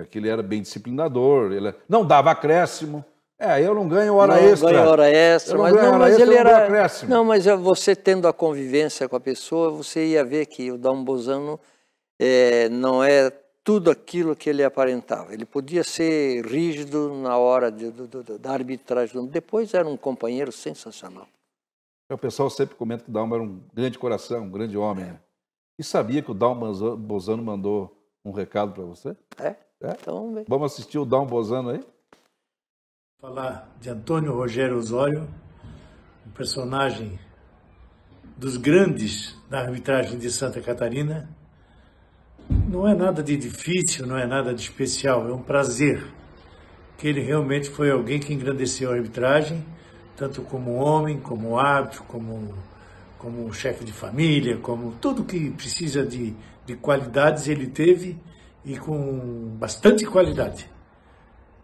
[SPEAKER 1] que ele era bem disciplinador, ele não dava acréscimo. Eu não ganho hora extra.
[SPEAKER 2] Ganho hora extra,
[SPEAKER 1] mas ele era...
[SPEAKER 2] Não, mas você tendo a convivência com a pessoa, você ia ver que o Dalmo Bozano não é tudo aquilo que ele aparentava. Ele podia ser rígido na hora da arbitragem. Depois era um companheiro sensacional.
[SPEAKER 1] O pessoal sempre comenta que o Dalmo era um grande coração, um grande homem. Né? E sabia que o Dalmo Bozano mandou um recado para você?
[SPEAKER 2] Então,
[SPEAKER 1] vamos assistir o Dalmo Bozano aí?
[SPEAKER 17] Falar de Antônio Rogério Osório, um personagem dos grandes da arbitragem de Santa Catarina. Não é nada de difícil, não é nada de especial, é um prazer. Que ele realmente foi alguém que engrandeceu a arbitragem, tanto como homem, como árbitro, como chefe de família, como tudo que precisa de qualidades ele teve, e com bastante qualidade.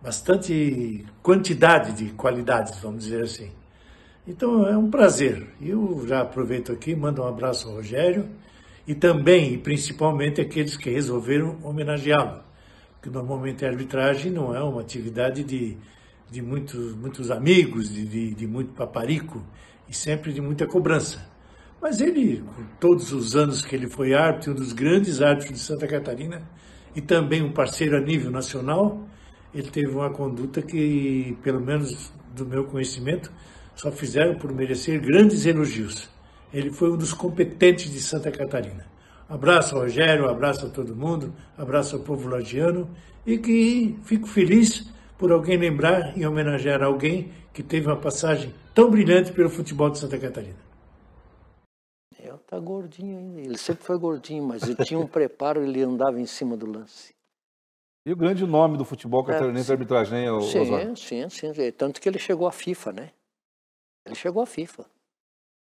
[SPEAKER 17] Bastante quantidade de qualidades, vamos dizer assim. Então é um prazer. Eu já aproveito aqui, mando um abraço ao Rogério e também, e principalmente, aqueles que resolveram homenageá-lo. Porque normalmente a arbitragem não é uma atividade de muitos amigos, de muito paparico e sempre de muita cobrança. Mas ele, com todos os anos que ele foi árbitro, um dos grandes árbitros de Santa Catarina e também um parceiro a nível nacional, ele teve uma conduta que, pelo menos do meu conhecimento, só fizeram por merecer grandes elogios. Ele foi um dos competentes de Santa Catarina. Abraço ao Rogério, abraço a todo mundo, abraço ao povo lagiano e que fico feliz por alguém lembrar e homenagear alguém que teve uma passagem tão brilhante pelo futebol de Santa Catarina.
[SPEAKER 2] Ele tá gordinho ainda, ele sempre foi gordinho, mas ele tinha um preparo, ele andava em cima do lance.
[SPEAKER 1] E o grande nome do futebol catarinense é arbitragem, né, Osório?
[SPEAKER 2] Sim. Tanto que ele chegou à FIFA, né? Ele chegou à FIFA,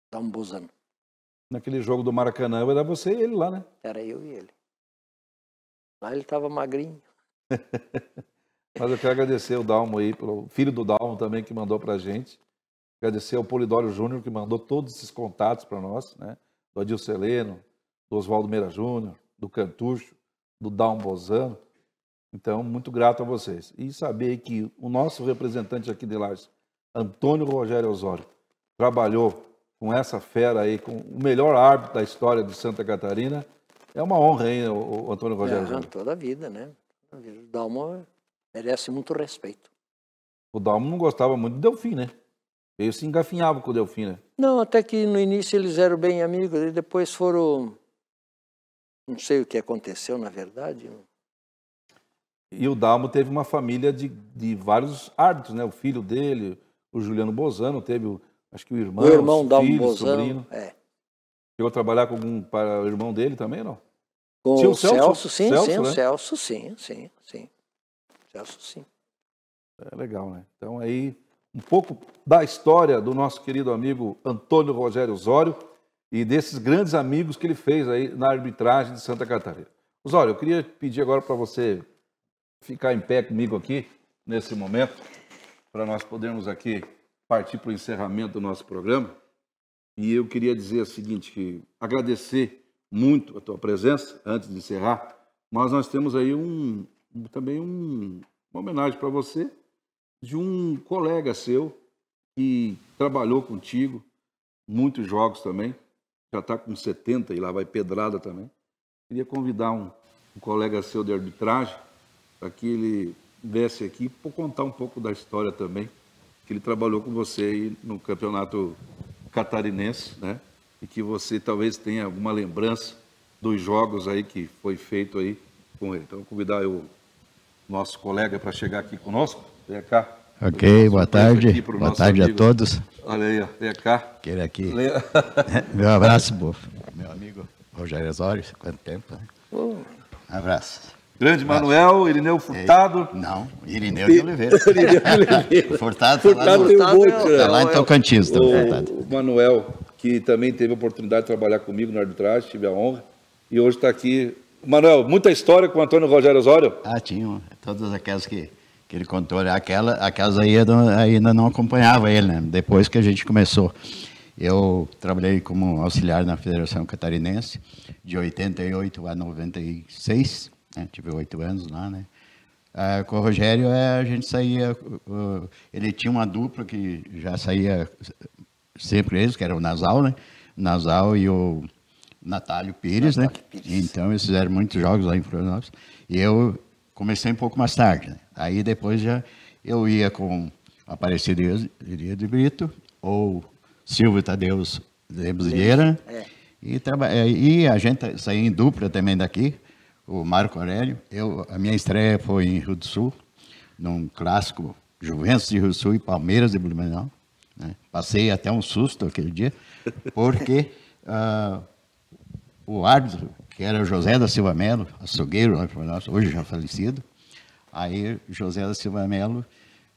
[SPEAKER 2] Dalmo Bozano.
[SPEAKER 1] Naquele jogo do Maracanã, era você e ele lá, né?
[SPEAKER 2] Era eu e ele. Lá ele estava magrinho.
[SPEAKER 1] Mas eu quero agradecer o Dalmo aí, pelo filho do Dalmo também, que mandou pra gente. Agradecer ao Polidório Júnior, que mandou todos esses contatos para nós, né? Do Adilson Heleno, do Oswaldo Meira Júnior, do Cantucho, do Dalmo Bozano. Então, muito grato a vocês. E saber que o nosso representante aqui de Lages, Antônio Rogério Osório, trabalhou com essa fera aí, com o melhor árbitro da história de Santa Catarina, é uma honra, hein, o Antônio Rogério Osório?
[SPEAKER 2] Toda a vida, né? O Dalmo merece muito respeito.
[SPEAKER 1] O Dalmo não gostava muito do Delfim, né? Ele se engafinhava com o Delfim, né?
[SPEAKER 2] Não, até que no início eles eram bem amigos, e depois foram... Não sei o que aconteceu, na verdade.
[SPEAKER 1] E o Dalmo teve uma família de vários árbitros, né? O filho dele, o Juliano Bozano, teve, acho que o irmão
[SPEAKER 2] Dalmo
[SPEAKER 1] filho,
[SPEAKER 2] Bozano,
[SPEAKER 1] sobrinho. Chegou a trabalhar com algum para o irmão dele também, não?
[SPEAKER 2] Com o Celso, sim.
[SPEAKER 1] Né?
[SPEAKER 2] Celso, sim. Celso, sim.
[SPEAKER 1] É legal, né? Então aí, um pouco da história do nosso querido amigo Antônio Rogério Osório e desses grandes amigos que ele fez aí na arbitragem de Santa Catarina. Osório, eu queria pedir agora para você ficar em pé comigo aqui, nesse momento, para nós podermos aqui partir para o encerramento do nosso programa. E eu queria dizer o seguinte, que agradecer muito a tua presença, antes de encerrar, mas nós temos aí também uma homenagem para você, de um colega seu que trabalhou contigo, muitos jogos também, já está com 70 e lá vai pedrada também. Queria convidar um colega seu de arbitragem para que ele viesse aqui para contar um pouco da história também, que ele trabalhou com você aí no campeonato catarinense, né? E que você talvez tenha alguma lembrança dos jogos aí que foi feito aí com ele. Então, vou convidar o nosso colega para chegar aqui conosco. Vem cá.
[SPEAKER 18] Ok, boa tarde. Boa tarde a todos.
[SPEAKER 1] Olha aí, ó. Vem cá.
[SPEAKER 18] Aquele aqui. Meu abraço, meu amigo Rogério Osório. Quanto tempo, né? Um abraço.
[SPEAKER 1] Grande Manuel, Irineu Furtado.
[SPEAKER 18] Não, Irineu de Oliveira.
[SPEAKER 1] Irineu de Oliveira.
[SPEAKER 18] Furtado
[SPEAKER 1] tem um monte,
[SPEAKER 18] tá lá em Tocantins.
[SPEAKER 1] O Manuel, que também teve a oportunidade de trabalhar comigo na arbitragem, tive a honra, e hoje está aqui. Manuel, muita história com o Antônio Rogério Osório?
[SPEAKER 18] Tinha. Todas aquelas que ele contou, aquelas aí ainda não acompanhava ele, né? Depois que a gente começou. Eu trabalhei como auxiliar na Federação Catarinense, de 88 a 96, né? Tive 8 anos lá, né? Com o Rogério, a gente saía, ele tinha uma dupla que já saía sempre eles, que era o Nasal, né? O Nasal e o Natálio Pires, né? Então, eles fizeram muitos jogos lá em Florianópolis. E eu comecei um pouco mais tarde, né? Aí depois eu ia com Aparecido Iria de Brito, ou Silvio Tadeus Lemos Vieira, e a gente saía em dupla também daqui, o Marco Aurélio. A minha estreia foi em Rio do Sul, num clássico Juventus de Rio do Sul e Palmeiras de Blumenau, né? Passei até um susto aquele dia, porque o árbitro, que era o José da Silva Melo, açougueiro lá em Florianópolis, hoje já falecido, aí José da Silva Melo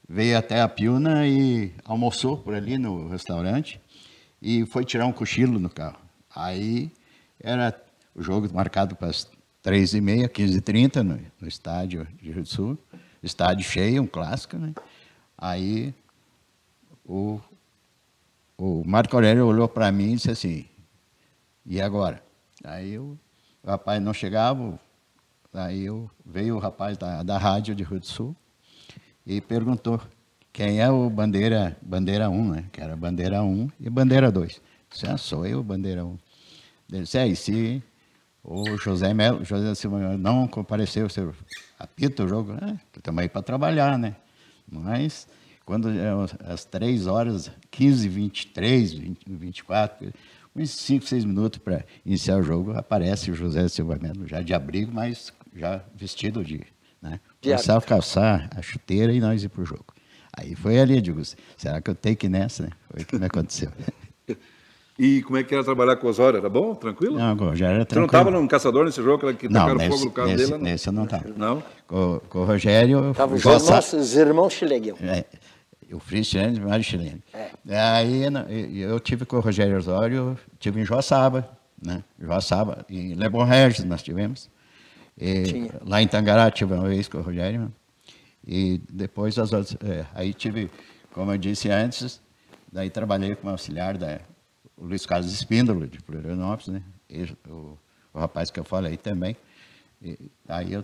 [SPEAKER 18] veio até a Piúna e almoçou por ali no restaurante e foi tirar um cochilo no carro. Aí era o jogo marcado para as 3h30, 15h30 no estádio de Rio do Sul, estádio cheio, um clássico, né? Aí o Marco Aurélio olhou para mim e disse assim, e agora? Aí o rapaz não chegava, aí veio o rapaz da rádio de Rio do Sul e perguntou quem é o Bandeira 1, né? Que era Bandeira 1 e Bandeira 2. Disse, sou eu, Bandeira 1. Ele disse, e se o José Silva Melo não compareceu, você apita o jogo? Estamos aí para trabalhar, né? Mas quando às 3h15, 24, uns 5, 6 minutos para iniciar o jogo, aparece o José Silva Melo, já de abrigo, mas já vestido de... Né? Começar a calçar a chuteira e nós ir para o jogo. Aí foi ali, eu digo, será que eu tenho que ir nessa? Né? Foi o que me aconteceu.
[SPEAKER 1] E como é que era trabalhar com o Osório? Era bom? Tranquilo?
[SPEAKER 18] Não, já era tranquilo.
[SPEAKER 1] Você não estava num caçador nesse jogo? Que tacaram fogo no carro dele? Não,
[SPEAKER 18] nesse eu não estava.
[SPEAKER 1] Não?
[SPEAKER 18] Com o Rogério...
[SPEAKER 2] Estavam os irmãos Chilegel.
[SPEAKER 18] O Fritz Chilene e o Mário Chilene. Aí eu tive com o Rogério Osório, tive em Joaçaba, né? Joaçaba, em Lebon Regis nós tivemos. Lá em Tangará tive uma vez com o Rogério. E depois as outras... aí tive, como eu disse antes, daí trabalhei como auxiliar o Luiz Carlos Espíndola, de Florianópolis, né? O rapaz que eu falei também. Aí eu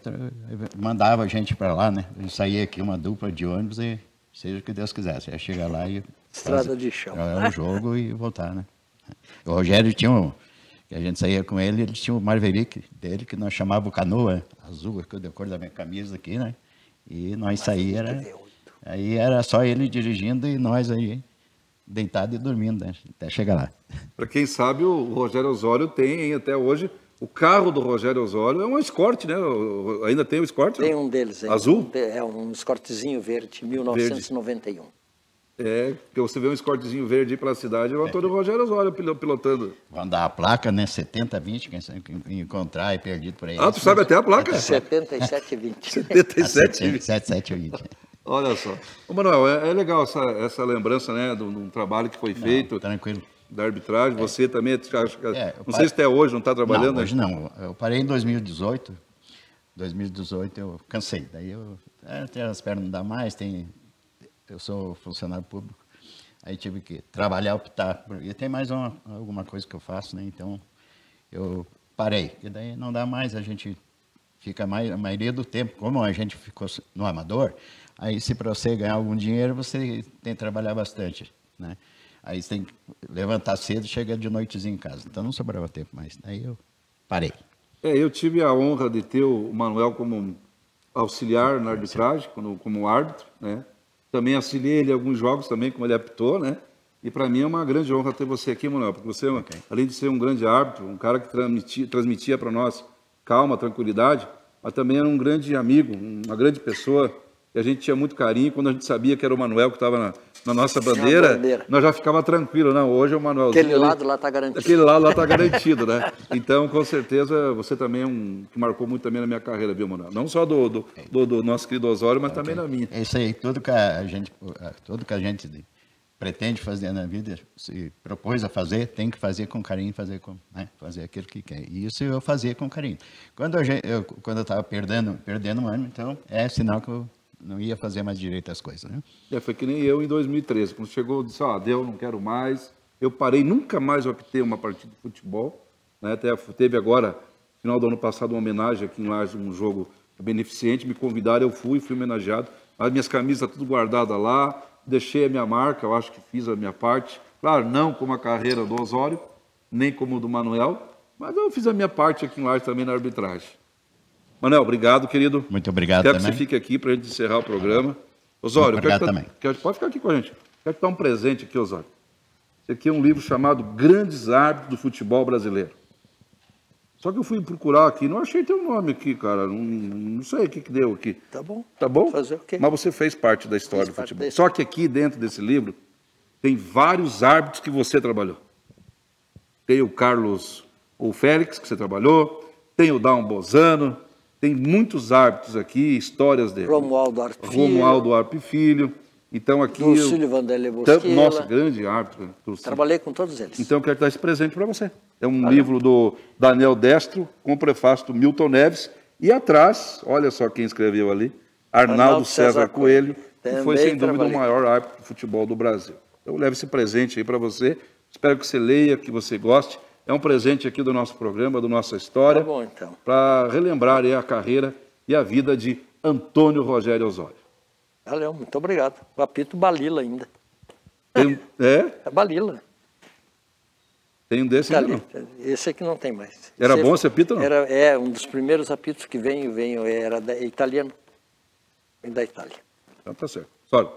[SPEAKER 18] mandava a gente para lá, né? Eu saía aqui uma dupla de ônibus e seja o que Deus quisesse. Ia chegar lá e...
[SPEAKER 2] Estrada de chão.
[SPEAKER 18] O jogo e voltar, né? O Rogério tinha que a gente saía com ele tinha o Marverick dele, que nós chamava o Canoa, azul, que é a cor da minha camisa aqui, né? E nós saía, aí era só ele dirigindo e nós aí deitado e dormindo, né? Até chegar lá.
[SPEAKER 1] Para quem sabe, o Rogério Osório tem até hoje, o carro do Rogério Osório é um Escort, né? Ainda tem o Escort?
[SPEAKER 2] Tem um deles aí.
[SPEAKER 1] Azul?
[SPEAKER 2] É um Escortezinho verde, 1991.
[SPEAKER 1] Porque você vê um Escortezinho verde aí pela cidade, é o Antônio Rogério Osório pilotando.
[SPEAKER 18] Vão dar a placa, né? 7020, quem sabe encontrar e perdido por aí.
[SPEAKER 1] Tu sabe até a placa?
[SPEAKER 2] 7720.
[SPEAKER 18] 7720.
[SPEAKER 1] Olha só. Ô, Manuel, é legal essa lembrança, né? De um trabalho que foi feito.
[SPEAKER 18] Tranquilo.
[SPEAKER 1] Da arbitragem. Você também, não sei se até hoje não está trabalhando.
[SPEAKER 18] Não, hoje não. Eu parei em 2018. 2018 eu cansei. Daí até as pernas não dá mais, eu sou funcionário público, aí tive que trabalhar, optar, e tem mais alguma coisa que eu faço, né? Então eu parei, e daí não dá mais, a gente fica a maioria do tempo, como a gente ficou no amador, aí se para você ganhar algum dinheiro, você tem que trabalhar bastante, né? Aí você tem que levantar cedo e chegar de noitezinho em casa, então não sobrava tempo mais, daí eu parei.
[SPEAKER 1] Eu tive a honra de ter o Manuel como auxiliar na arbitragem, como árbitro, né? Também auxiliei ele em alguns jogos também, como ele apitou, né? E para mim é uma grande honra ter você aqui, Manuel, porque você, além de ser um grande árbitro, um cara que transmitia para nós calma, tranquilidade, mas também era um grande amigo, uma grande pessoa, e a gente tinha muito carinho. Quando a gente sabia que era o Manuel que estava na nossa bandeira, nós já ficava tranquilo. Não, hoje é o Manuelzinho.
[SPEAKER 2] Aquele lado lá está garantido.
[SPEAKER 1] Aquele lado lá está garantido, né? Então, com certeza, você também é um que marcou muito também na minha carreira, viu, Manuel? Não só do nosso querido Osório, mas também na minha.
[SPEAKER 18] É isso aí, tudo que a gente pretende fazer na vida, se propôs a fazer, tem que fazer com carinho, fazer aquilo que quer. E isso eu fazia com carinho. Quando eu estava perdendo um ano, então é sinal que eu não ia fazer mais direito às coisas, né?
[SPEAKER 1] Foi que nem eu em 2013, quando chegou, eu disse, deu, não quero mais. Eu parei, nunca mais optei uma partida de futebol, né? Até teve agora, no final do ano passado, uma homenagem aqui em Lages, um jogo beneficente, me convidaram, eu fui homenageado. As minhas camisas tudo guardadas lá, deixei a minha marca, eu acho que fiz a minha parte. Claro, não como a carreira do Osório, nem como do Manuel, mas eu fiz a minha parte aqui em Lages também na arbitragem. Manuel, obrigado, querido.
[SPEAKER 18] Muito obrigado
[SPEAKER 1] também.
[SPEAKER 18] Quero
[SPEAKER 1] que você fique aqui para a gente encerrar o programa. Osório,
[SPEAKER 18] obrigado também.
[SPEAKER 1] Pode ficar aqui com a gente. Quero te dar um presente aqui, Osório. Esse aqui é um livro chamado Grandes Árbitros do Futebol Brasileiro. Só que eu fui procurar aqui, não achei teu nome aqui, cara. Não sei o que deu aqui.
[SPEAKER 2] Tá bom.
[SPEAKER 1] Tá bom?
[SPEAKER 2] Fazer o quê?
[SPEAKER 1] Mas você fez parte da história do futebol. Só que aqui dentro desse livro tem vários árbitros que você trabalhou. Tem o Carlos, o Félix, que você trabalhou. Tem o Dalmo Bozano. Tem muitos árbitros aqui, histórias dele.
[SPEAKER 2] Romualdo Arpe Filho.
[SPEAKER 1] Romualdo Arpe Filho. Então aqui...
[SPEAKER 2] Lucílio Vanderlei Bosquila.
[SPEAKER 1] Nossa, grande árbitro.
[SPEAKER 2] Trabalhei com todos eles.
[SPEAKER 1] Então eu quero dar esse presente para você. É um livro do Daniel Destro, com prefácio do Milton Neves. E atrás, olha só quem escreveu ali, Arnaldo César Coelho, que foi sem dúvida o maior árbitro de futebol do Brasil. Então eu levo esse presente aí para você. Espero que você leia, que você goste. É um presente aqui do nosso programa, da nossa história,
[SPEAKER 2] então.
[SPEAKER 1] Para relembrar aí a carreira e a vida de Antônio Rogério Osório.
[SPEAKER 2] Valeu, muito obrigado. O apito Balila ainda.
[SPEAKER 1] É
[SPEAKER 2] Balila.
[SPEAKER 1] Tem um desse ainda não?
[SPEAKER 2] Esse aqui não tem mais.
[SPEAKER 1] Era bom esse apito não?
[SPEAKER 2] Era um dos primeiros apitos que era italiano. Vem da Itália.
[SPEAKER 1] Então tá certo. Sório,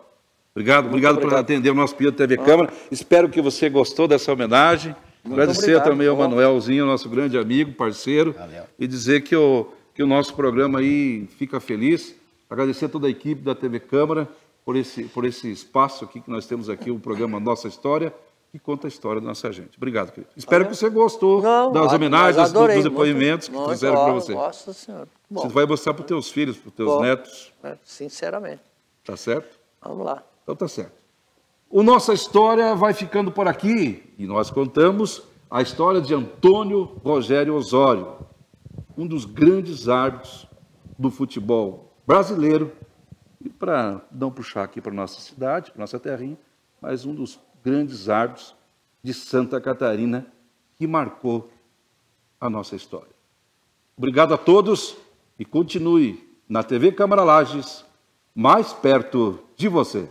[SPEAKER 1] obrigado por atender o nosso Pio TV Câmara. Espero que você gostou dessa homenagem. Agradecer também ao Manuelzinho, nosso grande amigo, parceiro. Valeu. E dizer que o nosso programa aí fica feliz. Agradecer a toda a equipe da TV Câmara por esse espaço aqui que nós temos aqui, o programa Nossa História, que conta a história da nossa gente. Obrigado, querido. Espero que você gostou das homenagens, dos depoimentos que fizeram para você.
[SPEAKER 2] Nossa Senhora. Bom.
[SPEAKER 1] Você vai mostrar para os teus filhos, para os teus netos.
[SPEAKER 2] Sinceramente.
[SPEAKER 1] Tá certo?
[SPEAKER 2] Vamos lá.
[SPEAKER 1] Então tá certo. O Nossa História vai ficando por aqui e nós contamos a história de Antônio Rogério Osório, um dos grandes árbitros do futebol brasileiro, e para não puxar aqui para nossa cidade, para nossa terrinha, mas um dos grandes árbitros de Santa Catarina que marcou a nossa história. Obrigado a todos e continue na TV Câmara Lages, mais perto de você.